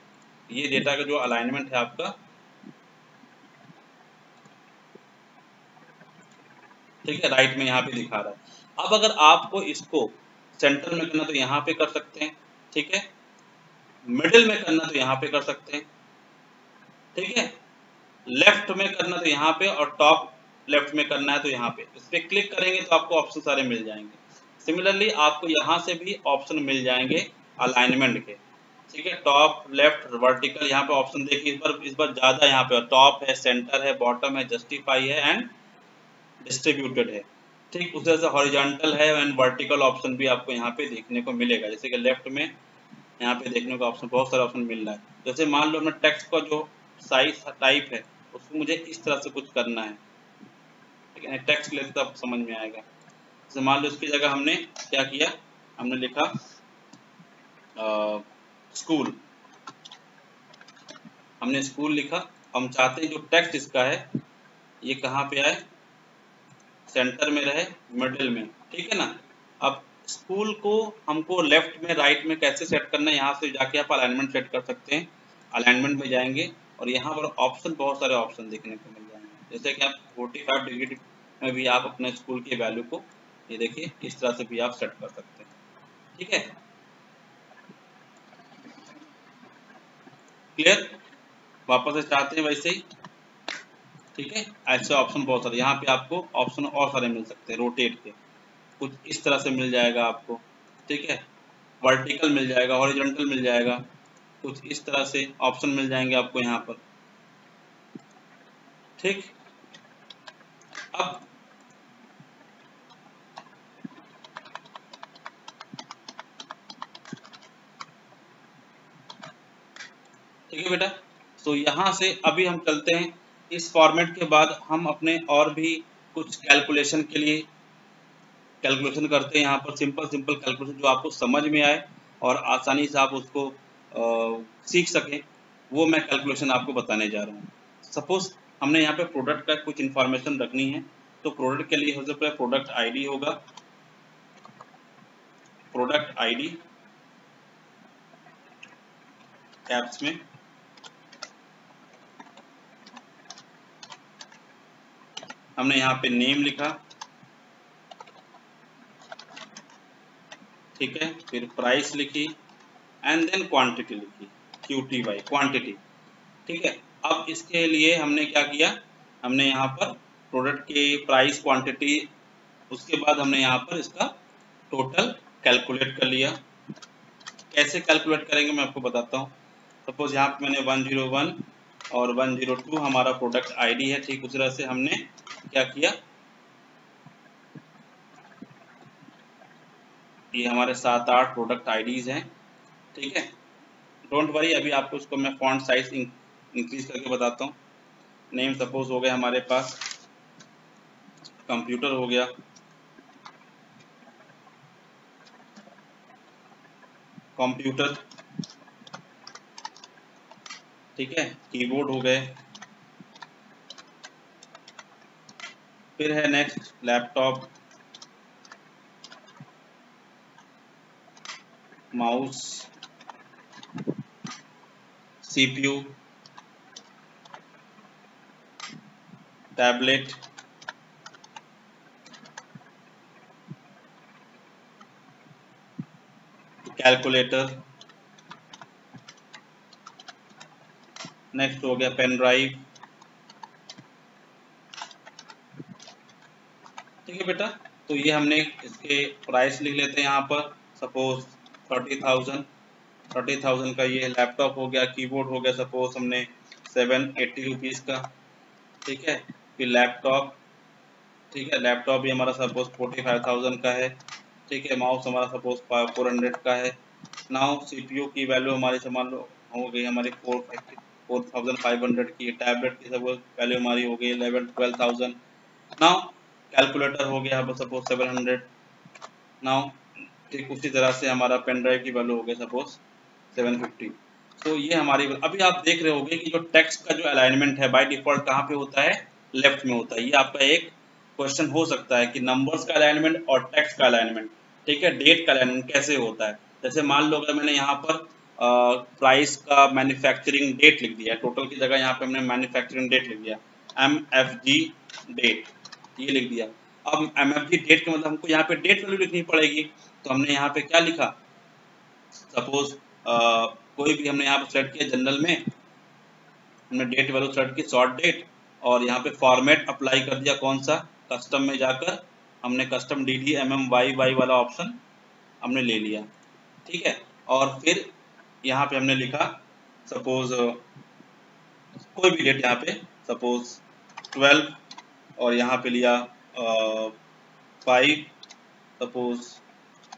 ये डेटा का जो अलाइनमेंट है आपका, ठीक है, राइट में यहाँ पे दिखा रहा है। अब अगर आपको इसको सेंटर में करना तो यहाँ पे कर सकते हैं, ठीक है, मिडिल में करना तो यहाँ पे कर सकते हैं, ठीक है, लेफ्ट में करना तो यहाँ पे और टॉप लेफ्ट में करना है तो यहाँ पे, इस पे क्लिक करेंगे तो आपको ऑप्शन सारे मिल जाएंगे। सिमिलरली आपको यहाँ से भी ऑप्शन मिल जाएंगे अलाइनमेंट के, ठीक है, टॉप लेफ्ट वर्टिकल, यहाँ पे ऑप्शन देखिए इस बार ज्यादा यहाँ पे टॉप है, सेंटर है, बॉटम है, जस्टिफाई है एंड डिस्ट्रीब्यूटेड है। ठीक, उस तरह से हॉरिजॉन्टल है एंड वर्टिकल ऑप्शन भी आपको यहाँ पे देखने को मिलेगा। जैसे कि लेफ्ट में यहाँ पे देखने को ऑप्शन, बहुत सारे ऑप्शन मिल रहा है। जैसे मान लो अपना टेक्स्ट का जो साइज टाइप है उसको मुझे इस तरह से कुछ करना है, ठीक है, टेक्स्ट लेते तब समझ में आएगा। जैसे मान लो इसकी जगह हमने क्या किया, हमने लिखा स्कूल, हमने स्कूल लिखा। हम चाहते हैं जो टेक्स्ट इसका है ये कहाँ पे आए, सेंटर में रहे, मिडिल में, ठीक है ना। अब स्कूल को हमको लेफ्ट में राइट में कैसे सेट करना है, यहाँ से जाके आप अलाइनमेंट सेट कर सकते हैं। अलाइनमेंट में जाएंगे और यहाँ पर ऑप्शन, बहुत सारे ऑप्शन देखने को मिल जाएंगे। जैसे कि आप 45 डिग्री में भी आप अपने स्कूल की वैल्यू को, ये देखिए, इस तरह से भी आप सेट कर सकते हैं, ठीक है, क्लियर। वापस से चाहते हैं वैसे ही, ठीक है, ऐसे ऑप्शन बहुत सारे यहाँ पे आपको ऑप्शन और सारे मिल सकते हैं। रोटेट के कुछ इस तरह से मिल जाएगा आपको, ठीक है, वर्टिकल मिल जाएगा, हॉरिजॉन्टल मिल जाएगा, कुछ इस तरह से ऑप्शन मिल जाएंगे आपको यहाँ पर, ठीक। अब ठीक है बेटा, तो यहाँ से अभी हम चलते हैं इस फॉर्मेट के बाद हम अपने और भी कुछ कैलकुलेशन के लिए कैलकुलेशन करते हैं। यहाँ पर सिंपल सिंपल कैलकुलेशन जो आपको समझ में आए और आसानी से आप उसको सीख सकें, वो मैं कैलकुलेशन आपको बताने जा रहा हूँ। सपोज हमने यहाँ पे प्रोडक्ट का कुछ इन्फॉर्मेशन रखनी है, तो प्रोडक्ट के लिए सबसे पहले प्रोडक्ट आईडी होगा, प्रोडक्ट आईडी कैप्स में, हमने यहाँ पे नेम लिखा, ठीक है, फिर प्राइस लिखी एंड देन क्वांटिटी लिखी, QTY क्वांटिटी, ठीक है। अब इसके लिए हमने क्या किया, हमने यहाँ पर प्रोडक्ट के प्राइस, क्वांटिटी, उसके बाद हमने यहाँ पर इसका टोटल कैलकुलेट कर लिया। कैसे कैलकुलेट करेंगे मैं आपको बताता हूँ। सपोज यहाँ पे मैंने 101 और 102 हमारा प्रोडक्ट आईडी है, ठीक उस तरह से हमने क्या किया, ये हमारे 7-8 प्रोडक्ट आईडीज हैं, ठीक है। डोंट वरी, अभी आपको इसको मैं फॉन्ट साइज इंक्रीज करके बताता हूँ। नेम सपोज हो गया हमारे पास, कंप्यूटर हो गया, कंप्यूटर, ठीक है, कीबोर्ड हो गए, फिर है next laptop, mouse, CPU, tablet, calculator, next हो गया पेन ड्राइव, ठीक है बेटा। तो ये हमने इसके प्राइस लिख लेते हैं यहाँ पर, सपोज 30,000 का ये लैपटॉप हो गया, कीबोर्ड हो गया, सपोज हमने 780 रुपीज़ का, ठीक है, फिर लैपटॉप, ठीक है, लैपटॉप भी हमारा सपोज 45,000 का है, ठीक है, माउस हमारा सपोज 400 का है। नाउ CPU की वैल्यू हमारी मान लो हो गई हमारी 4,500 की, टैबलेट की सपोज वैल्यू हमारी हो गई 11-12,000। नाउ कैलकुलेटर हो गया सपोज 700 नाउ। ठीक उसी तरह से हमारा पेन ड्राइव की वैल्यू हो गया सपोज 750। तो ये हमारी, अभी आप देख रहे होंगे कि जो टेक्स्ट का जो अलाइनमेंट है बाय डिफॉल्ट कहाँ पे होता है, लेफ्ट में होता है। ये आपका एक क्वेश्चन हो सकता है कि नंबर्स का अलाइनमेंट और टेक्स्ट का अलाइनमेंट, ठीक है, डेट का अलाइनमेंट कैसे होता है। जैसे मान लो अगर मैंने यहाँ पर प्राइस का मैन्युफैक्चरिंग डेट लिख दिया, टोटल की जगह यहाँ पे हमने मैन्युफैक्चरिंग डेट लिख दिया, MFG डेट, ये लिख दिया। अब MFG डेट का मतलब हमको यहाँ पे डेट वैल्यू लिखनी पड़ेगी, तो हमने यहाँ पे क्या लिखा, सपोज कोई भी हमने यहाँ पे सेलेक्ट किया, जनरल में हमने डेट वैल्यू सेलेक्ट की शॉर्ट डेट, और यहाँ पे फॉर्मेट अप्लाई कर दिया, कौन सा, कस्टम में जाकर हमने कस्टम DDMMYY वाला ऑप्शन हमने ले लिया, ठीक है। और फिर यहाँ पे हमने लिखा सपोज कोई भी डेट, यहाँ पे सपोज 12, और यहाँ पे लिया 5 सपोज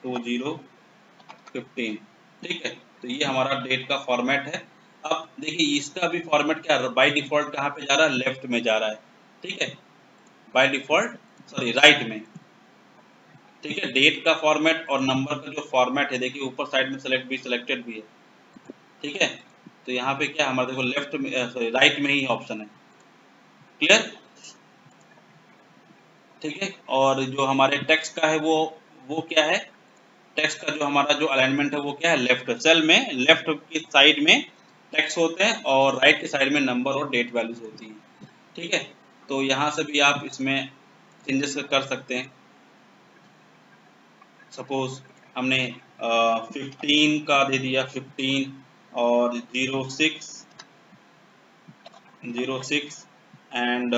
2015, ठीक है। तो ये हमारा डेट का फॉर्मेट है। अब देखिए इसका भी फॉर्मेट क्या है, बाय डिफॉल्ट कहाँ पे जा रहा है, लेफ्ट में जा रहा है, ठीक है, बाय डिफॉल्ट सॉरी राइट में, ठीक है। डेट का फॉर्मेट और नंबर का जो फॉर्मेट है, देखिए ऊपर साइड में सेलेक्ट भी सिलेक्टेड भी है, ठीक है। तो यहाँ पे क्या हमारा देखो लेफ्ट में सॉरी राइट में ही ऑप्शन है, क्लियर, ठीक है। और जो हमारे टेक्स्ट का है वो क्या है, टेक्स्ट का जो हमारा जो अलाइनमेंट है वो क्या है, लेफ्ट सेल में, लेफ्ट की साइड में टेक्स्ट होते हैं और राइट की साइड में नंबर और डेट वैल्यूज होती हैं, ठीक है। तो यहाँ से भी आप इसमें चेंजेस कर सकते हैं। सपोज हमने 15 का दे दिया 15 और 06 एंड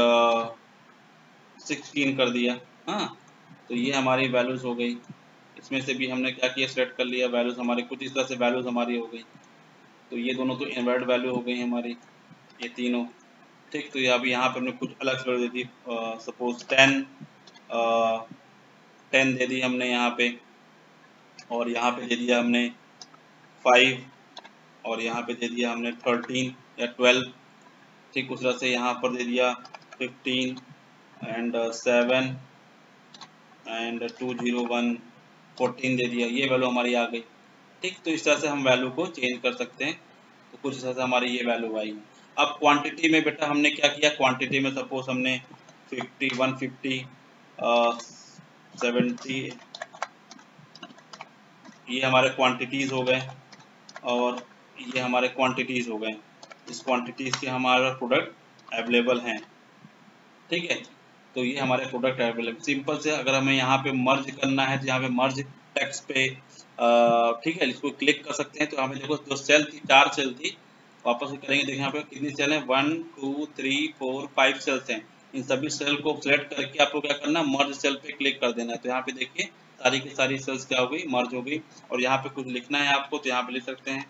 16 कर दिया, हाँ। तो ये हमारी वैल्यूज हो गई। इसमें से भी हमने क्या किया, सेलेक्ट कर लिया, वैल्यूज हमारी कुछ इस तरह से वैल्यूज हमारी हो गई। तो ये दोनों तो इनवर्ट वैल्यू हो गई हमारी, ये तीनों, ठीक। तो ये अभी यहाँ पे हमने कुछ अलग से वैल्यू दे दी, सपोज 10 दे दी हमने यहाँ पे, और यहाँ पे दे दिया हमने 5, और यहाँ पे दे दिया हमने 13 या 12, ठीक। उस तरह से यहाँ पर दे दिया 15 एंड 7 एंड 201 14 दे दिया, ये वैल्यू हमारी आ गई, ठीक। तो इस तरह से हम वैल्यू को चेंज कर सकते हैं। तो कुछ इस तरह से हमारी ये वैल्यू आई है। अब क्वांटिटी में बेटा हमने क्या किया, क्वांटिटी में सपोज हमने 50 150 70, ये हमारे क्वांटिटीज हो गए, और ये हमारे क्वांटिटीज हो गए। इस क्वांटिटीज के हमारा प्रोडक्ट अवेलेबल हैं, ठीक है। तो ये हमारे प्रोडक्ट अवेलेबल, सिंपल से अगर हमें यहाँ पे मर्ज करना है तो यहाँ पे मर्ज टेक्स्ट पे ठीक है, इसको क्लिक कर सकते हैं। तो हमें देखो जो सेल थी 4 सेल थी, वापस करेंगे, देखिए यहाँ पे कितनी सेल है, 1 2 3 4 5 सेल्स हैं। इन सभी सेल को सिलेक्ट करके आपको क्या करना, मर्ज सेल पे क्लिक कर देना है। तो यहाँ पे देखिए सारी की सारी सेल्स क्या हो गई, मर्ज हो गई। और यहाँ पे कुछ लिखना है आपको, तो यहाँ पे लिख सकते हैं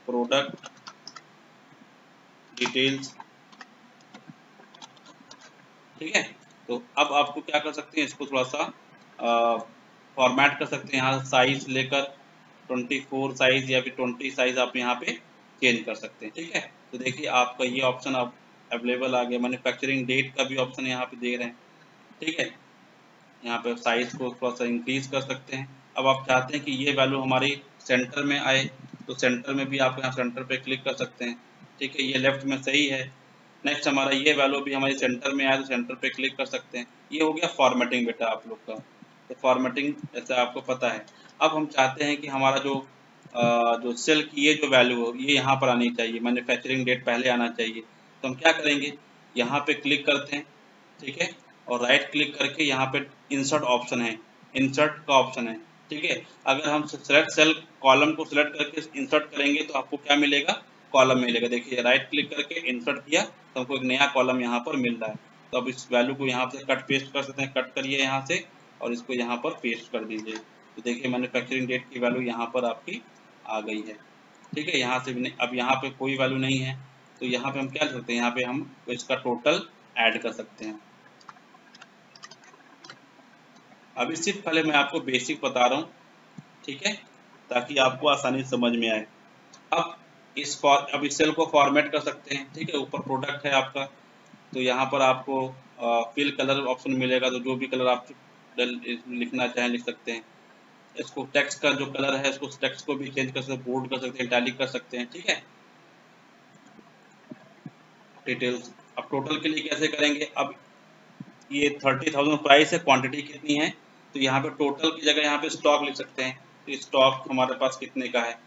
प्रोडक्ट डिटेल्स, ठीक है। तो अब आपको क्या कर सकते हैं, इसको थोड़ा सा फॉर्मेट कर सकते हैं, यहाँ साइज लेकर 24 साइज या फिर 20 साइज आप यहाँ पे चेंज कर सकते हैं, ठीक है। तो देखिए आपका ये ऑप्शन अब अवेलेबल आ गया, मैन्युफैक्चरिंग डेट का भी ऑप्शन यहाँ पे दे रहे हैं, ठीक है। यहाँ पे साइज को थोड़ा सा इंक्रीज कर सकते हैं। अब आप चाहते हैं कि ये वैल्यू हमारी सेंटर में आए, तो सेंटर में भी आप यहाँ सेंटर पे क्लिक कर सकते हैं, ठीक है। ये लेफ्ट में सही है। नेक्स्ट हमारा ये वैल्यू भी हमारे सेंटर में आए तो सेंटर पे क्लिक कर सकते हैं। ये हो गया फॉर्मेटिंग बेटा आप लोग का, तो फॉर्मेटिंग ऐसा आपको पता है। अब हम चाहते हैं कि हमारा जो सेल की ये जो वैल्यू हो ये यहाँ पर आनी चाहिए, मैन्युफैक्चरिंग डेट पहले आना चाहिए। तो हम क्या करेंगे, यहाँ पे क्लिक करते हैं, ठीक है, और राइट क्लिक करके यहाँ पे इंसर्ट ऑप्शन है, इंसर्ट का ऑप्शन है, ठीक है। अगर हम सेलेक्ट सेल कॉलम को सिलेक्ट करके इंसर्ट करेंगे तो आपको क्या मिलेगा, कॉलम मिलेगा। देखिए राइट क्लिक करके इंसर्ट किया तो हमको एक नया कॉलम यहाँ पर मिल रहा है। तो अब इस वैल्यू को यहाँ से कट पेस्ट कर सकते हैं, कट करिए यहाँ से और इसको यहाँ पर पेस्ट कर दीजिए। तो देखिए मैन्युफैक्चरिंग डेट की वैल्यू यहाँ पर आपकी आ गई है, ठीक है। यहाँ से भी अब यहाँ पे कोई वैल्यू नहीं है, तो यहाँ पे हम क्या कर सकते हैं, यहाँ पे हम इसका टोटल ऐड कर सकते हैं। अभी सिर्फ पहले मैं आपको बेसिक बता रहा हूँ, ठीक है, ताकि आपको आसानी समझ में आए। अब अब इस सेल को फॉर्मेट कर सकते हैं, ठीक है। ऊपर प्रोडक्ट है आपका, तो यहाँ पर आपको फिल कलर ऑप्शन मिलेगा, तो जो भी कलर आप लिखना चाहें लिख सकते हैं। इसको टेक्स्ट का जो कलर है इसको टेक्स्ट को भी चेंज कर सकते हैं, बोल्ड कर सकते हैं, इटैलिक कर सकते हैं, ठीक है। डिटेल्स अब टोटल के लिए कैसे करेंगे, अब ये 30,000 प्राइस है, क्वांटिटी कितनी है, तो यहाँ पे टोटल की जगह यहाँ पे स्टॉक लिख सकते हैं, तो स्टॉक हमारे पास कितने का है,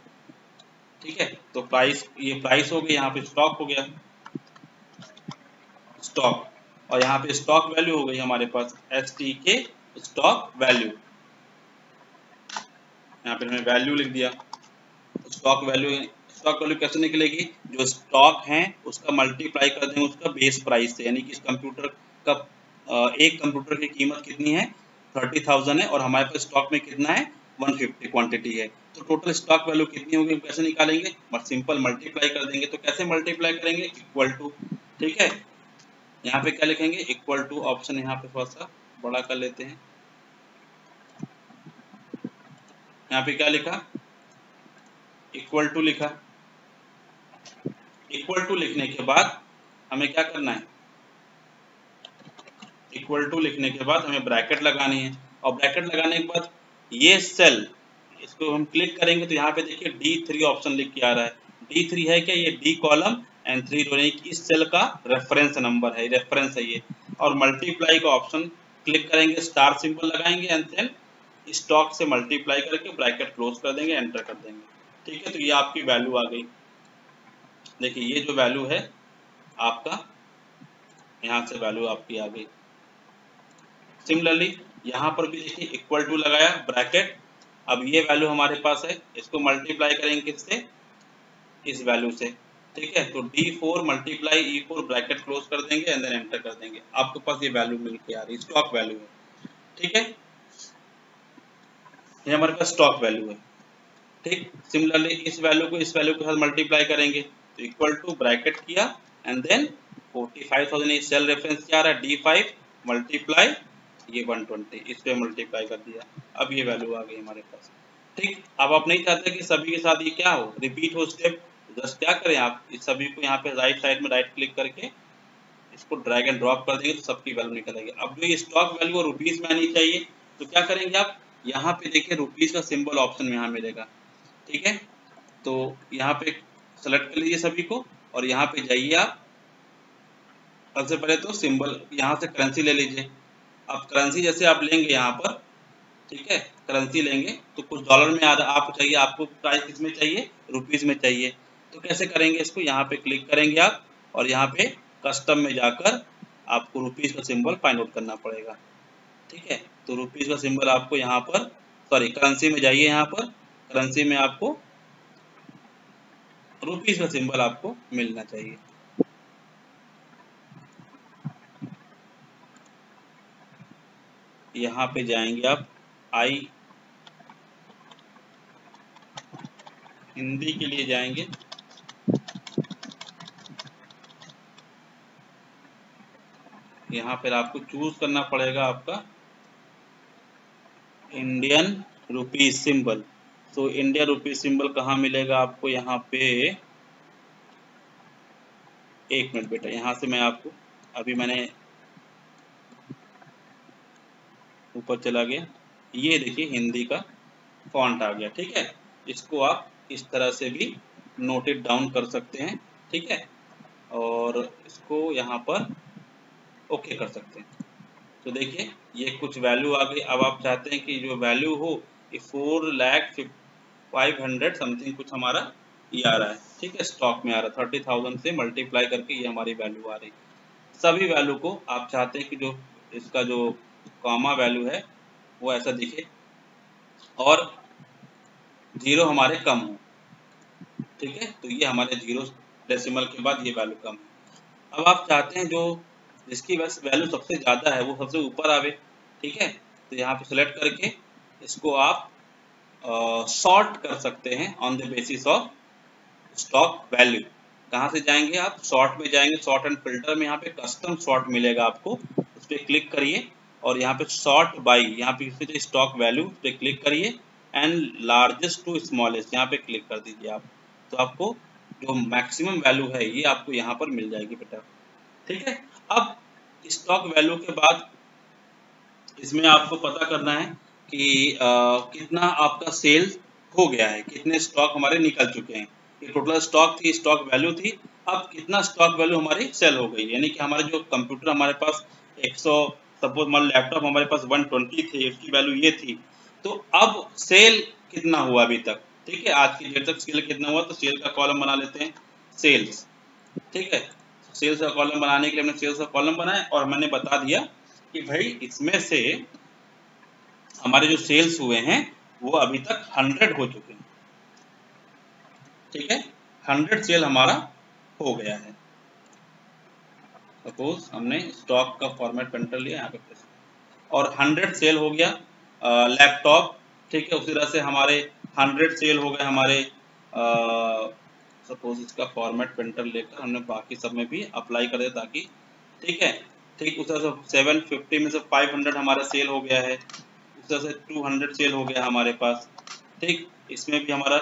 ठीक है। तो प्राइस, ये प्राइस हो गई, यहाँ पे स्टॉक हो गया स्टॉक, और यहाँ पे स्टॉक वैल्यू हो गई हमारे पास STK स्टॉक वैल्यू, यहाँ पे हमने वैल्यू लिख दिया स्टॉक वैल्यू। स्टॉक वैल्यू कैसे निकलेगी, जो स्टॉक है उसका मल्टीप्लाई कर देंगे उसका बेस प्राइस से, यानी कि इस कंप्यूटर का एक कंप्यूटर की कीमत कितनी है 30,000 है, और हमारे पास स्टॉक में कितना है 150 क्वांटिटी है, तो टोटल स्टॉक वैल्यू कितनी होगी कैसे निकालेंगे, बस सिंपल मल्टीप्लाई कर देंगे। तो कैसे मल्टीप्लाई करेंगे, इक्वल टू, ठीक है। यहाँ पे क्या लिखेंगे, इक्वल टू, ऑप्शन यहाँ पे थोड़ा सा बड़ा कर लेते हैं, यहाँ पे क्या लिखा, इक्वल टू लिखा। इक्वल टू लिखने के बाद हमें क्या करना है, इक्वल टू लिखने के बाद हमें ब्रैकेट लगानी है, और ब्रैकेट लगाने के बाद ये सेल इसको हम क्लिक करेंगे तो यहाँ पे देखिए D3 ऑप्शन लिख के आ रहा है। D3 है क्या, ये D कॉलम एंड 3 रो, इस सेल का रेफरेंस नंबर है, रेफरेंस है ये। और मल्टीप्लाई का ऑप्शन क्लिक करेंगे, स्टार सिंबल लगाएंगे एंड देन स्टॉक से मल्टीप्लाई करके ब्रैकेट क्लोज कर देंगे, एंटर कर देंगे, ठीक है। तो ये आपकी वैल्यू आ गई, देखिए ये जो वैल्यू है आपका, यहाँ से वैल्यू आपकी आ गई। सिमिलरली यहाँ पर भी देखिए इक्वल टू लगाया, ब्रैकेट, अब ये वैल्यू हमारे पास है, इसको मल्टीप्लाई करेंगे किससे, इस वैल्यू से, ठीक है। तो D4 multiply E4 bracket close कर देंगे एंड देन एंटर कर देंगे, आपके पास ये वैल्यू मिल के आ रही है, स्टॉक वैल्यू है, ठीक है। ये हमारे पास स्टॉक वैल्यू है, ठीक। सिमिलरली इस वैल्यू को इस वैल्यू के साथ मल्टीप्लाई करेंगे, तो इक्वल टू ब्रैकेट किया एंड देन 45,000 सेल रेफरेंस क्या आ रहा है D5 मल्टीप्लाई ये 120, इस पे मल्टीप्लाई कर दिया, अब ये वैल्यू आ गई हमारे पास, ठीक। अब आप नहीं चाहते कि सभी के साथ ये क्या हो, रिपीट हो स्टेप, जस्ट क्या करें आप इस सभी को यहाँ पे राइट साइड में राइट क्लिक करके इसको ड्रैग एंड ड्रॉप कर देंगे तो सबकी वैल्यू निकल आएगी। अब जो ये स्टॉक वैल्यू रुपीज में आनी चाहिए, तो क्या करेंगे आप, यहाँ पे देखिए रुपीज का सिंबल ऑप्शन यहाँ मिलेगा, ठीक है। तो यहाँ पे सेलेक्ट कर लीजिए सभी को, और यहाँ पे जाइए आप, सबसे पहले तो सिंबल यहाँ से करेंसी ले लीजिए। अब करेंसी जैसे आप लेंगे यहाँ पर, ठीक है, करेंसी लेंगे तो कुछ डॉलर में आप चाहिए, आपको प्राइस किस में चाहिए, रुपीज में चाहिए, तो कैसे करेंगे इसको, यहाँ पे क्लिक करेंगे आप, और यहाँ पे कस्टम में जाकर आपको रुपीज का सिंबल फाइंड आउट करना पड़ेगा, ठीक है। तो रुपीज का सिंबल आपको यहाँ पर, सॉरी करेंसी में जाइए, यहाँ पर करेंसी में आपको रुपीज का सिंबल आपको मिलना चाहिए, यहाँ पे जाएंगे आप, आई हिंदी के लिए जाएंगे, यहाँ पर आपको चूज करना पड़ेगा आपका इंडियन रुपीज सिंबल। तो इंडियन रुपीज सिंबल कहाँ मिलेगा आपको, यहाँ पे, एक मिनट बेटा, यहाँ से मैं आपको, अभी मैंने ऊपर चला गया, ये देखिए हिंदी का फॉन्ट आ गया, ठीक है। इसको आप इस तरह से भी नोट इट डाउन कर सकते हैं, ठीक है, और इसको यहाँ पर ओके कर सकते हैं। तो देखिए ये कुछ वैल्यू आ गई। अब आप चाहते हैं कि जो वैल्यू हो ये 4,05,000 समथिंग कुछ हमारा ये आ रहा है, ठीक है, स्टॉक में आ रहा है, 30,000 से मल्टीप्लाई करके ये हमारी वैल्यू आ रही। सभी वैल्यू को आप चाहते हैं कि जो इसका जो कॉमा वैल्यू है वो ऐसा दिखे और जीरो हमारे कम हो, ठीक है। तो ये हमारे जीरो डेसिमल के बाद ये वैल्यू कम है। अब आप चाहते हैं जो जिसकी वैल्यू सबसे ज़्यादा है वो सबसे ऊपर आवे, ठीक है। तो यहाँ पे सेलेक्ट करके इसको आप सॉर्ट कर सकते हैं on the basis of stock value. कहाँ से जाएंगे आप, सॉर्ट में जाएंगे, सॉर्ट एंड फिल्टर में यहाँ पे कस्टम सॉर्ट मिलेगा आपको, उस पर क्लिक करिए और यहाँ पे सॉर्ट बाई, यहाँ पे स्टॉक वैल्यू पे क्लिक करिए एंड लार्जेस्ट टू स्मॉलेस्ट यहाँ पे क्लिक कर दीजिए आप, तो आपको जो मैक्सिमम वैल्यू है ये आपको यहाँ पर मिल जाएगी बेटा, ठीक है। अब स्टॉक वैल्यू के बाद इसमें आपको पता करना है कि कितना आपका सेल्स हो गया है, कितने स्टॉक हमारे निकल चुके हैं। ये टोटल स्टॉक थी, स्टॉक वैल्यू थी, अब कितना स्टॉक वैल्यू हमारी सेल हो गई, यानी कि हमारे जो कंप्यूटर हमारे पास 100, सपोज मान लैपटॉप हमारे पास 120 थे, उसकी वैल्यू ये थी, तो अब सेल कितना हुआ अभी तक, ठीक है, आज की डेट तक सेल कितना हुआ, तो सेल का कॉलम बना लेते हैं सेल्स, ठीक है। सेल्स का कॉलम बनाने के लिए हमने सेल्स का कॉलम बनाया और मैंने बता दिया कि भाई इसमें से हमारे जो सेल्स हुए हैं वो अभी तक 100 हो चुके हैं, ठीक है, 100 सेल हमारा हो गया है। सपोज हमने स्टॉक का फॉर्मेट पेंटर लिया यहाँ पे और 100 सेल हो गया लैपटॉप, ठीक है। उसी तरह से हमारे 100 सेल हो गए हमारे सपोज इसका फॉर्मेट पेंटर लेकर हमने बाकी सब में भी अप्लाई कर दिया ताकि, ठीक है, ठीक उस तरह से 750 में से 500 हमारा सेल हो गया है, उस तरह से 200 सेल हो गया हमारे पास, ठीक, इसमें भी हमारा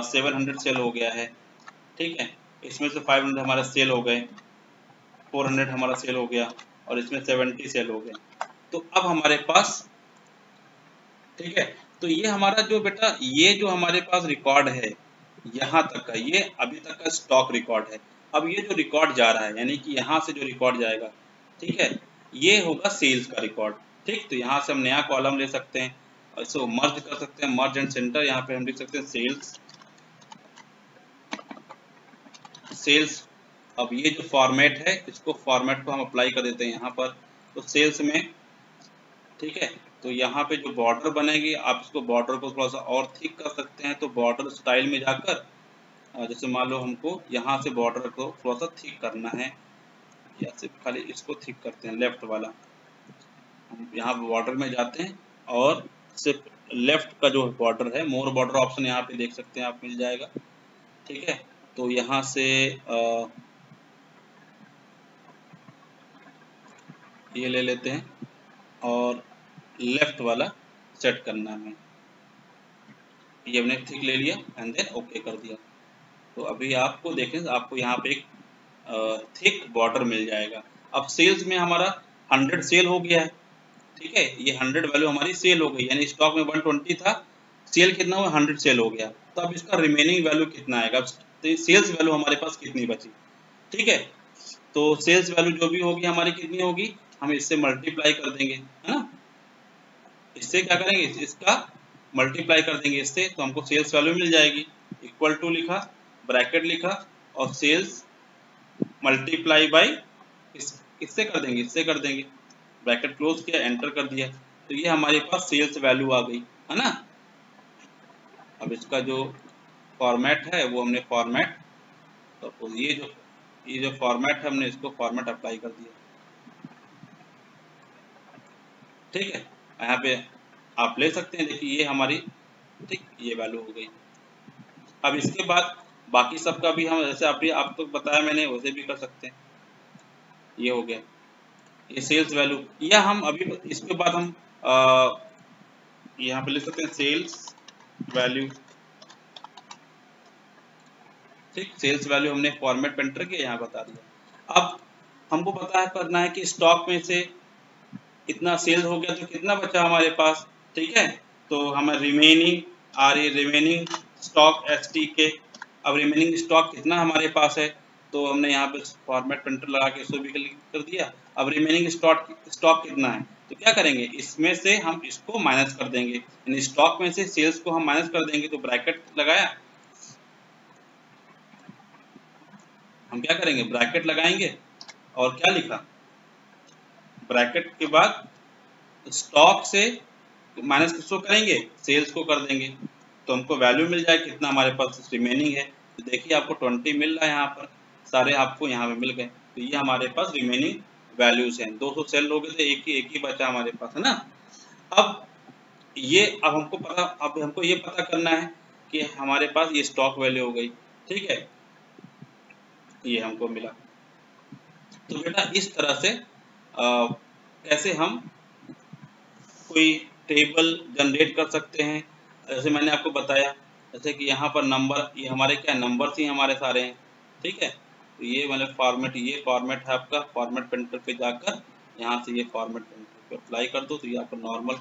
700 सेल हो गया है, ठीक है, इसमें से 500 हमारा सेल हो गए, 400 हमारा सेल हो गया और इसमें 70 सेल हो गए। तो अब हमारे पास, ठीक है, तो ये हमारा जो बेटा ये जो हमारे पास रिकॉर्ड है यहाँ तक का, ये अभी तक का स्टॉक रिकॉर्ड है। अब ये जो रिकॉर्ड जा रहा है यानी कि यहाँ से जो रिकॉर्ड जाएगा, ठीक है, ये होगा सेल्स का रिकॉर्ड, ठीक। तो यहाँ से हम नया कॉलम ले सकते हैं, इसको मर्ज कर सकते हैं, मर्ज एंड सेंटर, यहाँ पे हम लिख सकते हैं सेल्स, सेल्स। अब ये जो फॉर्मेट है इसको फॉर्मेट को हम अप्लाई कर देते हैं यहाँ पर, तो सेल्स में, ठीक है, तो यहाँ पे जो बॉर्डर बनेगी आप इसको बॉर्डर को थोड़ा सा और थिक कर सकते हैं, तो बॉर्डर स्टाइल में जाकर जैसे मान लो हमको यहाँ से बॉर्डर को थोड़ा सा थिक करना है, या सिर्फ खाली इसको थिक करते हैं लेफ्ट वाला, हम यहाँ बॉर्डर में जाते हैं और सिर्फ लेफ्ट का जो बॉर्डर है, मोर बॉर्डर ऑप्शन यहाँ पे देख सकते हैं आप, मिल जाएगा, ठीक है। तो यहाँ से ये ले लेते हैं और लेफ्ट वाला सेट करना है, ये हमने थिक ले लिया एंड देन ओके कर दिया। तो अभी आपको देखें, आपको यहाँ पे एक थिक बॉर्डर मिल जाएगा। अब सेल्स में हमारा 100 सेल हो गया है, ठीक है, ये 100 वैल्यू हमारी सेल हो गई, यानी स्टॉक में 120 था, सेल कितना हुआ, 100 सेल हो गया। तो अब इसका रिमेनिंग वैल्यू कितना आएगा, तो सेल्स वैल्यू हमारे पास कितनी बची, ठीक है। तो सेल्स वैल्यू जो भी होगी हमारी कितनी होगी, हम इससे मल्टीप्लाई कर देंगे, है ना, इससे क्या करेंगे, इसका मल्टीप्लाई कर देंगे इससे, तो हमको सेल्स वैल्यू मिल जाएगी। इक्वल टू लिखा, ब्रैकेट लिखा और सेल्स मल्टीप्लाई बाई इससे कर देंगे, इससे कर देंगे, ब्रैकेट क्लोज किया, एंटर कर दिया, तो ये हमारे पास सेल्स वैल्यू आ गई, है ना। अब इसका जो फॉर्मेट है वो हमने फॉर्मेट, तो ये जो फॉर्मेट है हमने इसको फॉर्मेट अप्लाई कर दिया, ठीक है। यहाँ पे आप ले सकते हैं, देखिए ये हमारी, ठीक, ये वैल्यू हो गई। अब इसके बाद बाकी सब का भी हम जैसे अभी आपको बताया मैंने वैसे भी कर सकते हैं, ये हो गया ये सेल्स वैल्यू, या हम अभी इसके बाद हम यहाँ पे लिख सकते हैं सेल्स वैल्यू, ठीक, सेल्स वैल्यू हमने फॉर्मेट में एंटर किया, यहाँ बता दिया। अब हमको पता है करना है कि स्टॉक में से इतना सेल्स हो गया तो कितना बचा हमारे पास, ठीक है, तो हमें रिमेनिंग रिमेनिंग स्टॉक STK। अब रिमेनिंग स्टॉक कितना हमारे पास है, तो हमने यहाँ पे फॉर्मेट प्रिंटर लगा के इसको भी क्लिक कर दिया। अब रिमेनिंग स्टॉक कितना है, तो क्या करेंगे, इसमें से हम इसको माइनस कर देंगे, यानी स्टॉक में से सेल्स को हम माइनस कर देंगे, तो ब्रैकेट लगाया, हम क्या करेंगे, ब्रैकेट लगाएंगे और क्या लिखा, ब्रैकेट के बाद स्टॉक से माइनस किसको करेंगे, सेल्स को कर देंगे, तो हमको वैल्यू मिल जाए कितना हमारे पास रिमेनिंग है। तो देखिए आपको 20 मिल रहा है, यहाँ पर सारे आपको यहाँ पे मिल गए, तो ये हमारे पास रिमेनिंग वैल्यूज हैं। 200 सेल हो गए थे, एक ही बचा हमारे पास, है ना। अब हमको ये पता करना है कि हमारे पास ये स्टॉक वैल्यू हो गई, ठीक है, ये हमको मिला। तो बेटा इस तरह से कैसे हम कोई टेबल जनरेट कर सकते हैं, जैसे मैंने आपको बताया, जैसे कि यहाँ पर नंबर, ये हमारे क्या नंबर्स ही हमारे सारे हैं, ठीक है, तो ये मतलब फॉर्मेट, ये फॉर्मेट है आपका, फॉर्मेट प्रिंटर पे जाकर यहाँ से ये फॉर्मेट प्रिंटर पे अप्लाई कर दो तो ये आपका नॉर्मल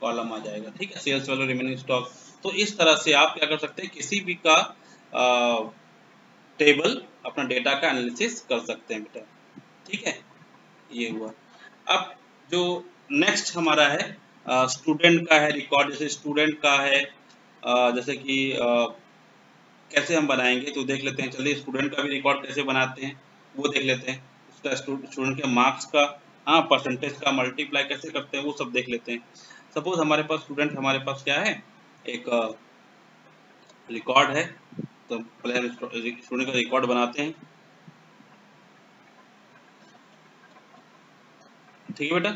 कॉलम आ जाएगा। ठीक है, सेल्स वैल्यू रिमेनिंग स्टॉक। तो इस तरह से आप क्या कर सकते हैं, किसी भी का टेबल अपना डेटा का एनालिसिस कर सकते हैं बेटा। ठीक है, ये हुआ। अब जो नेक्स्ट हमारा है स्टूडेंट का है रिकॉर्ड। जैसे स्टूडेंट का है जैसे कि कैसे हम बनाएंगे तो देख लेते हैं। चलिए स्टूडेंट का भी रिकॉर्ड कैसे बनाते हैं वो देख लेते हैं। उसका स्टूडेंट के मार्क्स का परसेंटेज का मल्टीप्लाई कैसे करते हैं वो सब देख लेते हैं। सपोज हमारे पास स्टूडेंट, हमारे पास क्या है, एक रिकॉर्ड है। तो पहले हम स्टूडेंट का रिकॉर्ड बनाते हैं। ठीक है बेटा,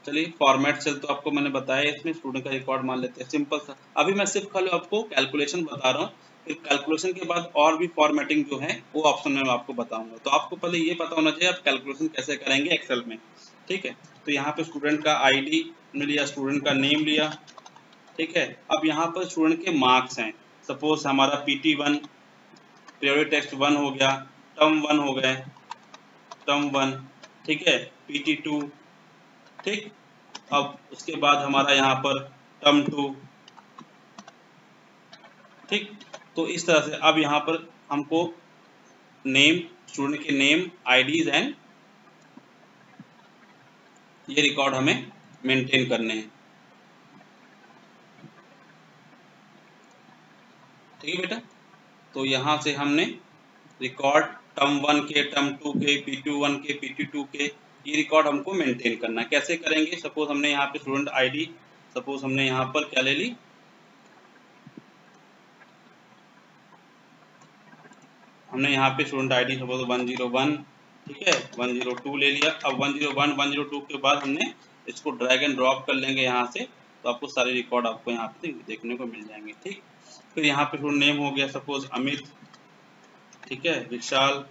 चलिए फॉर्मेट सेल तो आपको मैंने बताया, इसमें स्टूडेंट का रिकॉर्ड मान लेते हैं, सिंपल सा। अभी मैं सिर्फ खाली आपको कैलकुलेशन बता रहा हूँ, फिर कैलकुलेशन के बाद और भी फॉर्मेटिंग जो है वो ऑप्शन में मैं आपको बताऊंगा। तो आपको पहले ये पता होना चाहिए आप कैलकुलेशन कैसे करेंगे एक्सेल में। ठीक है, तो यहाँ पे स्टूडेंट का आईडी ने लिया, स्टूडेंट का नेम लिया। ठीक है, अब यहाँ पर स्टूडेंट के मार्क्स हैं। सपोज हमारा PT1 पीरियोडिक टेस्ट 1 हो गया, टर्म 1 हो गए, टर्म 1। ठीक है, PT2। ठीक, अब उसके बाद हमारा यहाँ पर टर्म 2। ठीक, तो इस तरह से अब यहाँ पर हमको नेम, स्टूडेंट के नेम, आईडीज एंड ये रिकॉर्ड हमें मेंटेन करने हैं। ठीक है बेटा, तो यहाँ से हमने रिकॉर्ड टर्म 1 के, टर्म 2 के, PT1 के, PT2 के, ये रिकॉर्ड हमको मेंटेन करना है। कैसे करेंगे, सपोज हमने यहाँ पे स्टूडेंट आईडी, सपोज हमने यहाँ पर क्या ले ली, हमने यहाँ पे स्टूडेंट आईडी सपोज 101। ठीक है, 102 ले लिया। अब 101 102 के बाद हमने इसको ड्रैग एंड ड्रॉप कर लेंगे यहाँ से, तो आपको सारे रिकॉर्ड आपको यहाँ पे देखने को मिल जाएंगे। ठीक, फिर यहाँ पे स्टूडेंट नेम हो गया सपोज अमित। ठीक है, विशाल।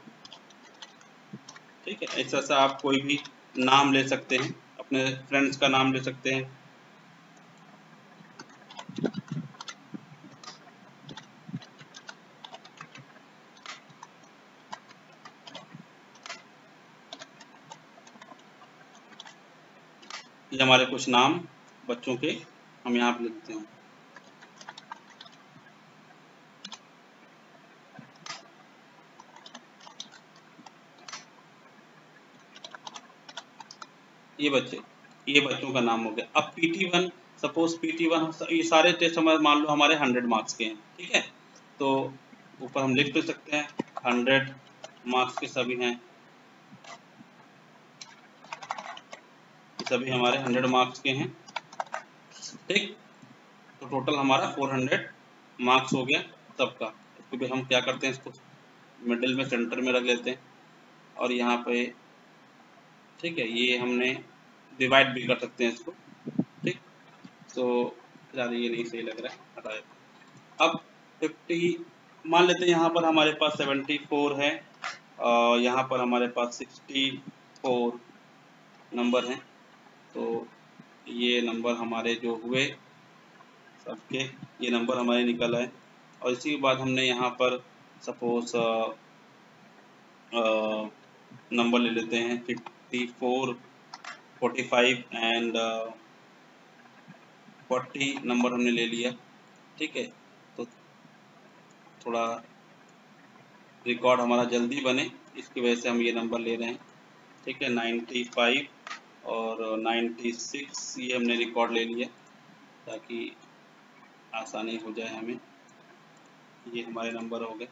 ठीक है, ऐसा सा आप कोई भी नाम ले सकते हैं, अपने फ्रेंड्स का नाम ले सकते हैं। ये हमारे कुछ नाम बच्चों के हम यहाँ पे लिखते हैं। ये बच्चों का नाम हो गया। अब PT1, सपोज PT1, ये सारे टेस्ट हमारे मान लो हमारे 100 मार्क्स के हैं। ठीक है, तो ऊपर हम लिख तो सकते हैं 100 मार्क्स के सभी हैं, सभी हमारे 100 मार्क्स के हैं। ठीक, तो टोटल हमारा 400 मार्क्स हो गया सबका। इसको भी हम क्या करते हैं, इसको मिडिल में सेंटर में रख लेते हैं और यहाँ पे ठीक है ये हमने डिवाइड भी कर सकते हैं इसको। ठीक, तो यार ये नहीं सही लग रहा है, हटाए। अब 50 मान लेते हैं, यहाँ पर हमारे पास 74 है और यहाँ पर हमारे पास 64 नंबर हैं। तो ये नंबर हमारे जो हुए सबके, ये नंबर हमारे निकल आए। और इसी के बाद हमने यहाँ पर सपोज नंबर ले लेते हैं 54, 45 एंड 40 नंबर हमने ले लिया। ठीक है, तो थोड़ा रिकॉर्ड हमारा जल्दी बने इसकी वजह से हम ये नंबर ले रहे हैं। ठीक है, 95 और 96 ये हमने रिकॉर्ड ले लिया ताकि आसानी हो जाए हमें। ये हमारे नंबर हो गए।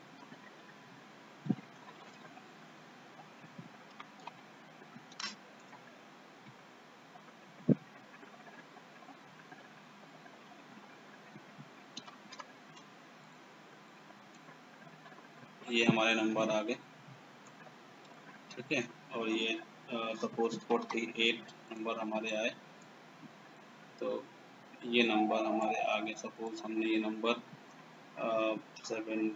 ये हमारे नंबर आ गए। ठीक है, और ये सपोज 48 नंबर हमारे आए, तो ये नंबर हमारे आगे। सपोज हमने ये नंबर 72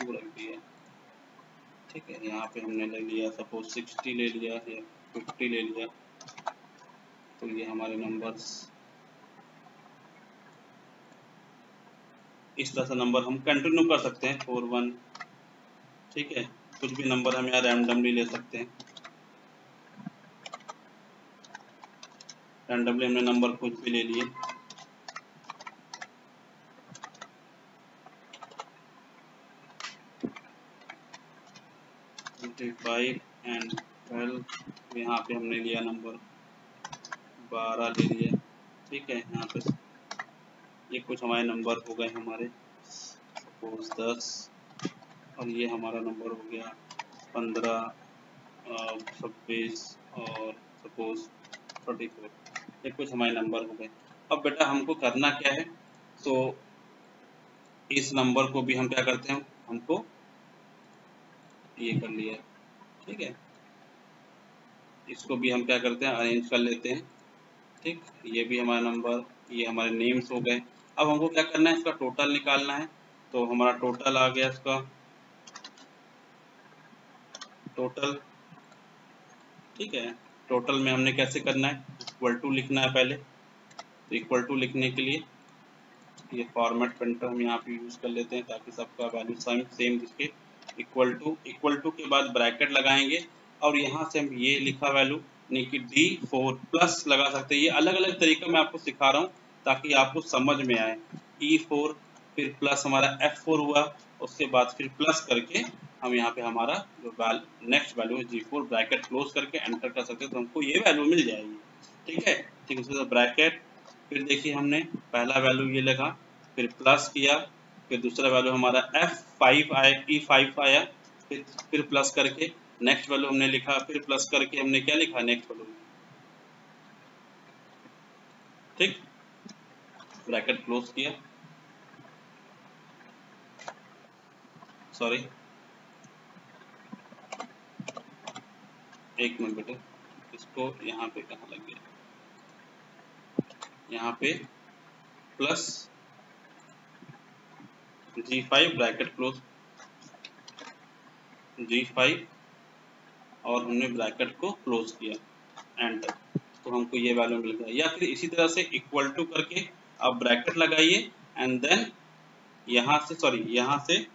रख दिया। ठीक है, यहाँ पे हमने ले लिया सपोज 60 ले लिया या 50 ले लिया, तो ये हमारे नंबर्स इस तरह से नंबर हम कंटिन्यू कर सकते हैं 4 1, ठीक है। कुछ भी नंबर हम यहाँ रैंडमली ले सकते हैं, रैंडमली हमने नंबर कुछ भी ले लिए। फाइव एंड 12, यहाँ पे हमने लिया नंबर 12 ले लिया, ठीक है। यहाँ पे ये कुछ हमारे नंबर हो गए हमारे, सपोज 10, और ये हमारा नंबर हो गया 15, 26 और सपोज 34। ये कुछ हमारे नंबर हो गए। अब बेटा हमको करना क्या है, तो इस नंबर को भी हम क्या करते हैं, हमको ये कर लिया, ठीक है। इसको भी हम क्या करते हैं, अरेंज कर लेते हैं, ठीक। ये भी हमारा नंबर, ये हमारे नेम्स हो गए। अब हमको क्या करना है, इसका टोटल निकालना है। तो हमारा टोटल आ गया, इसका टोटल, ठीक है। टोटल में हमने कैसे करना है, इक्वल टू लिखना है पहले। तो इक्वल टू लिखने के लिए ये फॉर्मेट प्रिंटर हम यहाँ पे यूज कर लेते हैं ताकि सबका वैल्यू सेम दिखे। इक्वल टू के बाद ब्रैकेट लगाएंगे और यहाँ से हम ये लिखा वैल्यू यानी कि D4 प्लस लगा सकते हैं। ये अलग अलग तरीका मैं आपको सिखा रहा हूँ ताकि आपको समझ में आए। E4 फिर प्लस हमारा F4 हुआ, उसके बाद फिर प्लस करके हम यहाँ पे हमारा जो नेक्स्ट वैल्यू है G4 ब्रैकेट क्लोज करके एंटर कर सकते हैं, तो हमको ये वैल्यू मिल जाएगी, ठीक है। ठीक है, ब्रैकेट, फिर देखिए हमने पहला वैल्यू ये लगा, फिर प्लस किया, फिर दूसरा वैल्यू हमारा F5 आया, E5 आया, फिर प्लस करके नेक्स्ट वैल्यू हमने लिखा, फिर प्लस करके हमने क्या लिखा, नेक्स्ट वैल्यू, ठीक। ब्रैकेट क्लोज किया, सॉरी एक मिनट बेटे, इसको यहाँ पे कहाँ लग गया, यहाँ पे plus G5 bracket close, G5 और हमने ब्रैकेट को क्लोज किया, एंटर, तो हमको ये वैल्यू मिल गया। या फिर इसी तरह से इक्वल टू करके आप ब्रैकेट लगाइए एंड देन यहाँ से यहाँ से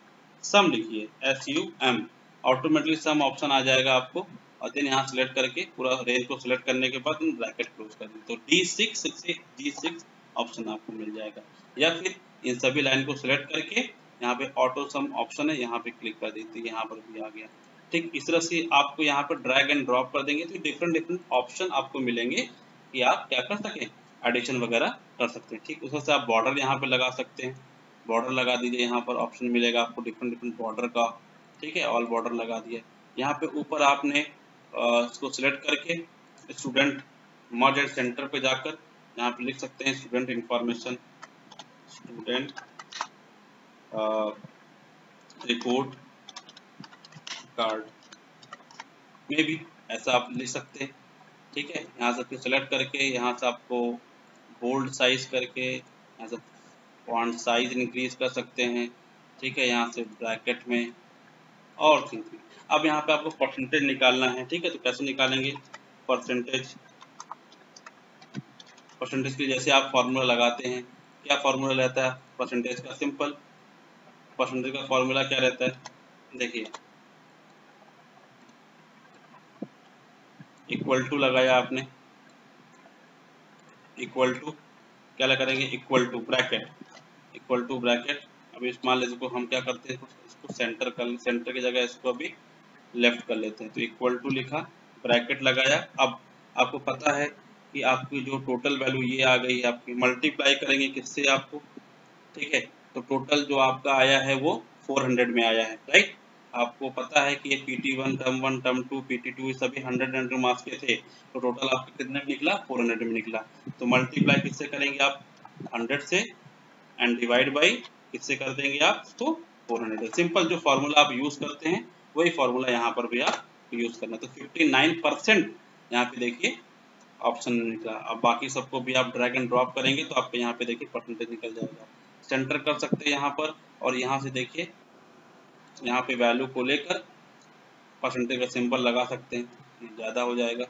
सम लिखिए, SUM, ऑटोमेटिकली सम ऑप्शन आ जाएगा आपको, और देन यहाँ सेलेक्ट करके पूरा रेंज को सिलेक्ट करने के बाद ब्रैकेट क्लोज कर दें, तो D6 से G6 ऑप्शन आपको मिल जाएगा। या फिर इन सभी लाइन को सिलेक्ट करके यहाँ पे ऑटो सम ऑप्शन है, यहाँ पे क्लिक कर दीजिए, यहाँ पर भी आ गया, ठीक। इस तरह से आपको यहाँ पर ड्रैग एंड ड्रॉप कर देंगे तो डिफरेंट ऑप्शन आपको मिलेंगे कि आप क्या कर सकें, एडिशन वगैरह कर सकते हैं, ठीक। उस तरह से आप बॉर्डर यहाँ पे लगा सकते हैं, बॉर्डर लगा दीजिए, यहाँ पर ऑप्शन मिलेगा आपको डिफरेंट बॉर्डर का, ठीक है। ऑल बॉर्डर लगा दिया। यहाँ पे ऊपर आपने इसको सिलेक्ट करके स्टूडेंट मर्ज एंड सेंटर पे जाकर यहाँ पे लिख सकते हैं student information, student report card में भी ऐसा आप लिख सकते हैं, ठीक है। यहाँ से फिर सेलेक्ट करके यहाँ से आपको बोल्ड साइज करके यहाँ से फॉन्ट साइज इंक्रीज कर सकते हैं, ठीक है। यहाँ से ब्रैकेट में और थिंकिंग। अब यहाँ पे आपको परसेंटेज निकालना है, ठीक है। तो कैसे निकालेंगे परसेंटेज, परसेंटेज के जैसे आप फॉर्मूला लगाते हैं, क्या फॉर्मूला रहता है परसेंटेज का, सिंपल। परसेंटेज का फॉर्मूला क्या रहता है, देखिए इक्वल टू लगाया आपने, इक्वल टू क्या लगाएंगे, equal to bracket, equal to bracket. अभी इस मान लीजिए को हम क्या करते हैं, इसको सेंटर की जगह इसको अभी लेफ्ट कर लेते हैं, तो इक्वल टू लिखा, ब्रैकेट लगाया। अब आपको पता है कि आपकी जो टोटल वैल्यू ये आ गई है, आपकी मल्टीप्लाई करेंगे किससे आपको, ठीक है। तो टोटल जो आपका आया है वो 400 में आया है, राइट। आपको पता है कि ये PT1 टर्म 1 टर्म 2 PT2 ये सभी 100 मार्क्स के थे, तो टोटल आपका कितने में निकला, 400 में निकला। तो मल्टीप्लाई किससे करेंगे आप, 100 से, एंड डिवाइड बाई किससे कर देंगे आप, तो 400। सिंपल जो फॉर्मूला आप यूज करते हैं वही फॉर्मूला यहाँ पर भी आप यूज करना। तो 59% यहाँ पे देखिए ऑप्शन निकला। अब बाकी सबको भी आप ड्रैग एंड ड्रॉप करेंगे तो आपको यहाँ पे देखिए परसेंटेज निकल जाएगा। सेंटर कर सकते हैं यहाँ पर, और यहाँ से देखिए यहाँ पे वैल्यू को लेकर परसेंटेज का सिंबल लगा सकते हैं, ज़्यादा हो जाएगा,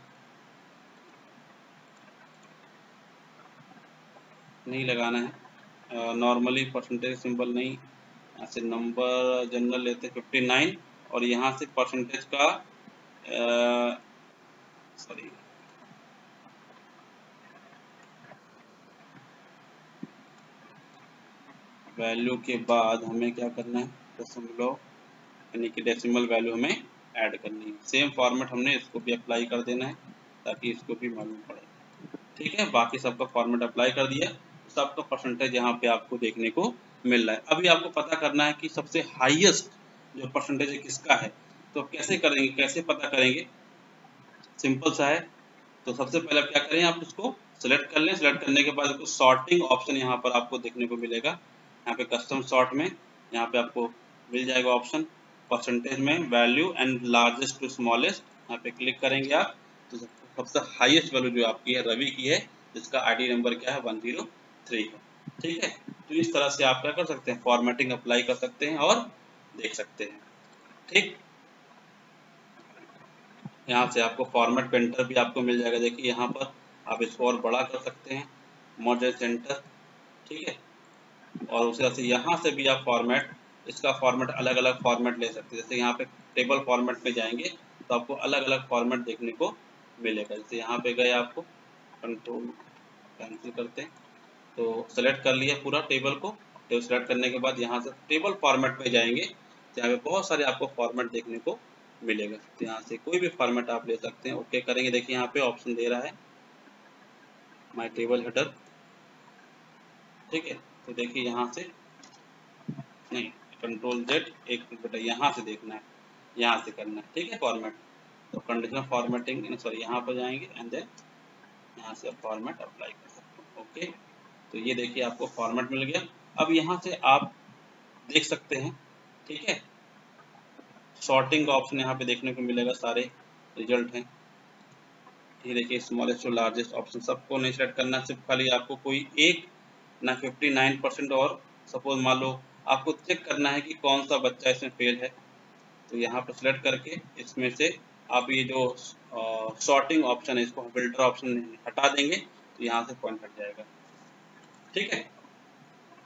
नहीं लगाना है, नॉर्मली परसेंटेज सिंबल नहीं, यहाँ से नंबर जनरल लेते हैं 59 और यहाँ से परसेंटेज का सॉरी वैल्यू के बाद हमें क्या करना है, दशमलव यानी कि डेसिमल वैल्यू हमें ऐड करनी है। सेम फॉर्मेट हमने इसको भी अप्लाई कर देना है ताकि इसको भी मालूम पड़े। ठीक है, बाकी सबका फॉर्मेट अप्लाई कर दिया, सबका परसेंटेज यहाँ पे आपको देखने को मिल रहा है। अभी आपको पता करना है कि सबसे हाईएस्ट जो परसेंटेज है किसका है। तो कैसे करेंगे, कैसे पता करेंगे, सिंपल सा है। तो सबसे पहले आप क्या करें, आप इसको सिलेक्ट कर लें। सिलेक्ट करने के बाद इसको सॉर्टिंग ऑप्शन यहाँ पर आपको देखने को मिलेगा। यहाँ पे कस्टम सॉर्ट में यहाँ पे आपको मिल जाएगा ऑप्शन परसेंटेज में value and largest to smallest. यहाँ पे क्लिक करेंगे आप तो सबसे हाईएस्ट वैल्यू जो आपकी है रवि की है, जिसका आईडी नंबर क्या है 103 है। ठीक है, तो इस तरह से आप क्या कर सकते हैं, फॉर्मेटिंग अप्लाई कर सकते हैं और देख सकते हैं। ठीक, यहाँ से आपको फॉर्मेट पेंटर भी आपको मिल जाएगा। देखिए यहाँ पर आप इसको और बड़ा कर सकते हैं, मॉडल सेंटर। ठीक है, और उसी तरह से यहाँ से भी आप फॉर्मेट, इसका फॉर्मेट अलग अलग फॉर्मेट ले सकते हैं। जैसे यहाँ पे टेबल फॉर्मेट में जाएंगे तो आपको अलग अलग फॉर्मेट देखने को मिलेगा। जैसे यहाँ पे गए, आपको कंट्रोल कैंसिल करते हैं तो सेलेक्ट कर लिया पूरा टेबल को। तो सेलेक्ट करने के बाद यहाँ से टेबल फॉर्मेट पे जाएंगे तो यहाँ पे बहुत सारे आपको फॉर्मेट देखने को मिलेगा। तो यहाँ से कोई भी फॉर्मेट आप ले सकते हैं। ओके करेंगे, देखिए यहाँ पे ऑप्शन दे रहा है माय टेबल हेडर। ठीक है, तो देखिए यहाँ से नहीं, कंट्रोल जेड, एक बेटा यहाँ से देखना है, यहाँ से करना है। ठीक है, फॉर्मेट तो कंडीशनल फॉर्मेटिंग सॉरी यहाँ पर जाएंगे एंड देन यहाँ से फॉर्मेट अप्लाई कर सकते हैं। ओके, तो ये देखिए आपको फॉर्मेट मिल गया। अब यहाँ से आप देख सकते हैं। ठीक है, सॉर्टिंग का ऑप्शन यहाँ पे देखने को मिलेगा, सारे रिजल्ट हैं। ये देखिए स्मॉलेस्ट टू लार्जेस्ट ऑप्शन सबको नहीं सेलेक्ट करना, सिर्फ खाली आपको कोई एक ना 59% और सपोज मान लो आपको चेक करना है कि कौन सा बच्चा इसमें फेल है। तो यहाँ पर सिलेक्ट करके इसमें से आप ये जो सॉर्टिंग ऑप्शन है इसको फिल्टर ऑप्शन हटा देंगे तो यहाँ से पॉइंट हट जाएगा। ठीक है,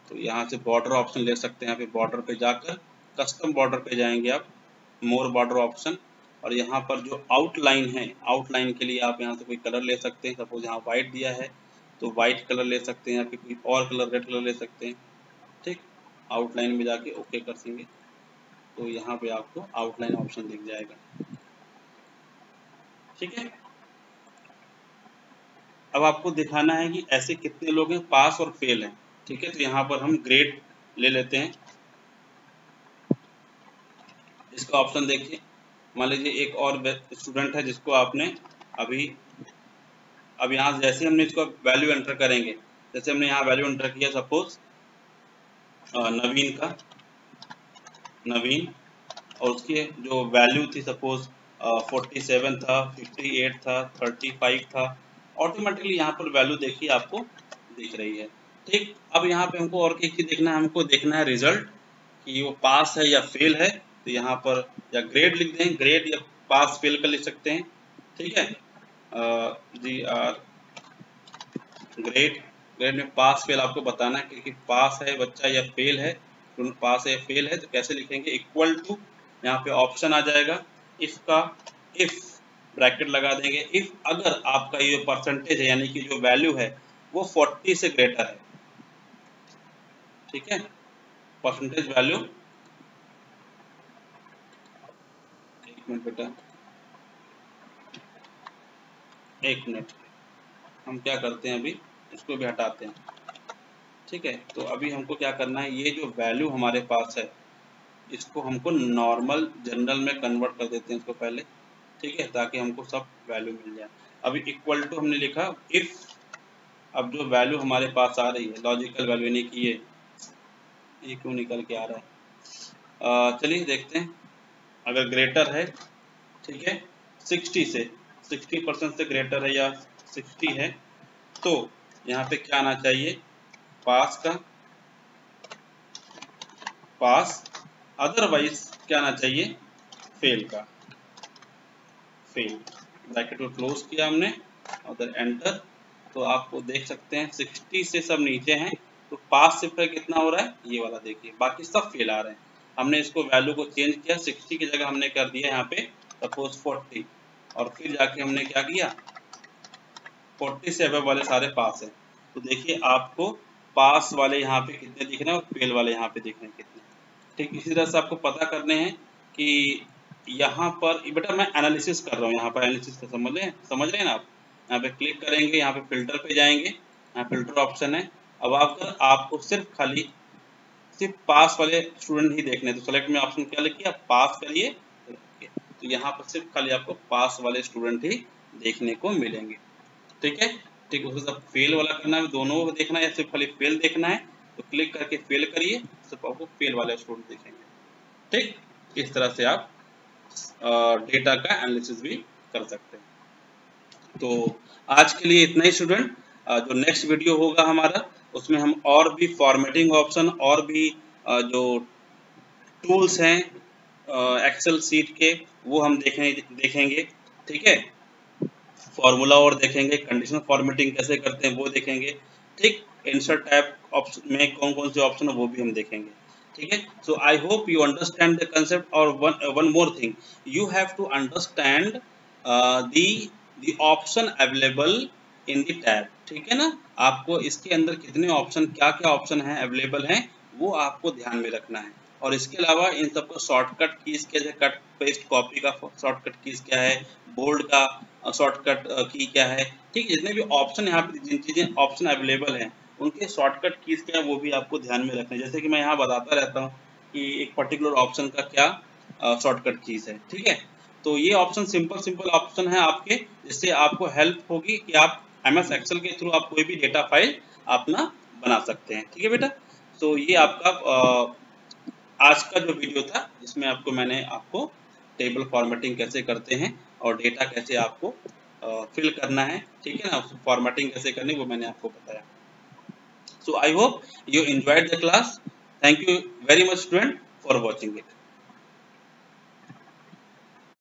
तो यहाँ से बॉर्डर ऑप्शन ले सकते हैं। यहाँ पे बॉर्डर पे जाकर कस्टम बॉर्डर पे जाएंगे आप, मोर बॉर्डर ऑप्शन, और यहाँ पर जो आउटलाइन है, आउटलाइन के लिए आप यहाँ से कोई कलर ले सकते हैं। सपोज यहाँ व्हाइट दिया है तो व्हाइट कलर ले सकते हैं, या फिर कोई और कलर रेड कलर ले सकते हैं। ठीक, आउटलाइन में जाके ओके कर देंगे तो यहाँ पे आपको आउटलाइन ऑप्शन दिख जाएगा। ठीक है, अब आपको दिखाना है कि ऐसे कितने लोग हैं पास और फेल हैं। ठीक है, तो यहाँ पर हम ग्रेड ले लेते हैं। इसका ऑप्शन देखिए, मान लीजिए एक और स्टूडेंट है जिसको आपने अभी अब यहाँ जैसे हमने इसको वैल्यू एंटर करेंगे, जैसे हमने यहाँ वैल्यू एंटर किया सपोज नवीन का, नवीन, और उसकी जो वैल्यू थी सपोज 47 था, 58 था, 35 था, ऑटोमेटिकली यहाँ पर वैल्यू देखिए आपको दिख रही है। ठीक, अब यहाँ पे हमको और एक चीज देखना है, हमको देखना है रिजल्ट कि वो पास है या फेल है। तो यहाँ पर या ग्रेड लिख दें, ग्रेड या पास फेल कर लिख सकते हैं। ठीक है, जी आर ग्रेड, ग्रेड में पास फेल आपको बताना है कि पास है बच्चा या फेल है। पास है या फेल है तो कैसे लिखेंगे, इक्वल टू, यहाँ पे ऑप्शन आ जाएगा इफ का, इफ ब्रैकेट लगा देंगे, इफ अगर आपका ये परसेंटेज है यानी कि जो वैल्यू है वो 40 से ग्रेटर है। ठीक है, परसेंटेज वैल्यू, एक मिनट बेटा, एक मिनट, हम क्या करते हैं अभी इसको भी हटाते हैं। ठीक है, तो अभी हमको क्या करना है, ये जो वैल्यू हमारे पास है इसको हमको नॉर्मल जनरल में कन्वर्ट कर देते हैं इसको पहले। ठीक है, ताकि हमको सब वैल्यू मिल जाए। अभी इक्वल टू हमने लिखा इफ, अब जो वैल्यू हमारे पास आ रही है लॉजिकल वैल्यू यानी कि ये क्यों निकल के आ रहा है, चलिए देखते हैं। अगर ग्रेटर है, ठीक है, 60 से, 60% से ग्रेटर है या 60 है तो यहाँ पे क्या आना चाहिए, पास का, पास, अदरवाइज क्या आना चाहिए, फेल का, फेल। ब्रैकेट को क्लोज किया हमने और एंटर। तो आपको देख सकते हैं 60 से सब नीचे हैं तो पास शिफ्ट कितना हो रहा है, ये वाला देखिए, बाकी सब फेल आ रहे हैं। हमने इसको वैल्यू को चेंज किया, 60 की जगह हमने कर दिया यहाँ पे सपोज 40, और फिर जाके हमने क्या किया, 40 से अबव वाले सारे पास हैं। तो देखिए आपको पास वाले यहाँ पे कितने दिख रहे हैं और फेल वाले यहाँ पे दिख रहे हैं कितने। ठीक इसी तरह से आपको पता करने हैं कि यहाँ पर बेटा मैं एनालिसिस कर रहा हूँ, यहाँ पर एनालिसिस का समझ रहे हैं ना आप। यहाँ पे क्लिक करेंगे, यहाँ पे फिल्टर पे जाएंगे, यहाँ फिल्टर ऑप्शन है। अब आपको सिर्फ पास वाले स्टूडेंट ही देखने, तो सेलेक्ट में ऑप्शन क्या लिखिए, आप पास करिए, तो यहाँ पर सिर्फ खाली आपको पास वाले स्टूडेंट ही देखने को मिलेंगे। ठीक है, ठीक है। उसको फेल वाला करना है, दोनों को देखना है या सिर्फ खाली फेल देखना है, तो क्लिक करके फेल करिए, सिर्फ आपको फेल वाले स्टूडेंट दिखेंगे। ठीक, इस तरह से आप डेटा का एनालिसिस भी कर सकते हैं। तो आज के लिए इतना ही स्टूडेंट। जो नेक्स्ट वीडियो होगा हमारा, उसमें हम और भी फॉर्मेटिंग ऑप्शन और भी जो टूल्स हैं एक्सेल सीट के, वो हम देखेंगे। ठीक है, फॉर्मूला और देखेंगे, कंडीशनल फॉर्मेटिंग कैसे करते हैं वो देखेंगे। ठीक, इंसर्ट टैब ऑप्शन में कौन कौन से ऑप्शन है वो भी हम देखेंगे। ठीक है, so I hope you understand the concept. और one more thing, you have to understand the option available in the tab. ठीक है ना, आपको इसके अंदर कितने ऑप्शन, क्या क्या ऑप्शन है अवेलेबल हैं, वो आपको ध्यान में रखना है। और इसके अलावा इन सबको शॉर्टकट कीज कैसे, कट पेस्ट कॉपी का शॉर्टकट कीज क्या है, बोल्ड का शॉर्टकट की क्या है। ठीक, जितने भी ऑप्शन यहाँ पे जिन चीजें ऑप्शन अवेलेबल हैं उनके शॉर्टकट कीज क्या है वो भी आपको ध्यान में रखना है। जैसे कि मैं यहाँ बताता रहता हूँ कि एक पर्टिकुलर ऑप्शन का क्या शॉर्टकट कीज है। ठीक है, तो ये ऑप्शन सिंपल ऑप्शन है आपके, जिससे आपको हेल्प होगी कि आप MS एक्सेल के थ्रू आप कोई भी डेटा फाइल अपना बना सकते हैं। ठीक है बेटा, तो ये आपका आज का जो वीडियो था, जिसमें मैंने आपको टेबल फॉर्मेटिंग कैसे करते हैं और डेटा कैसे आपको फिल करना है, ठीक है ना, फॉर्मेटिंग कैसे करनी वो मैंने आपको बताया। So I hope you enjoyed the class. Thank you very much student for watching it.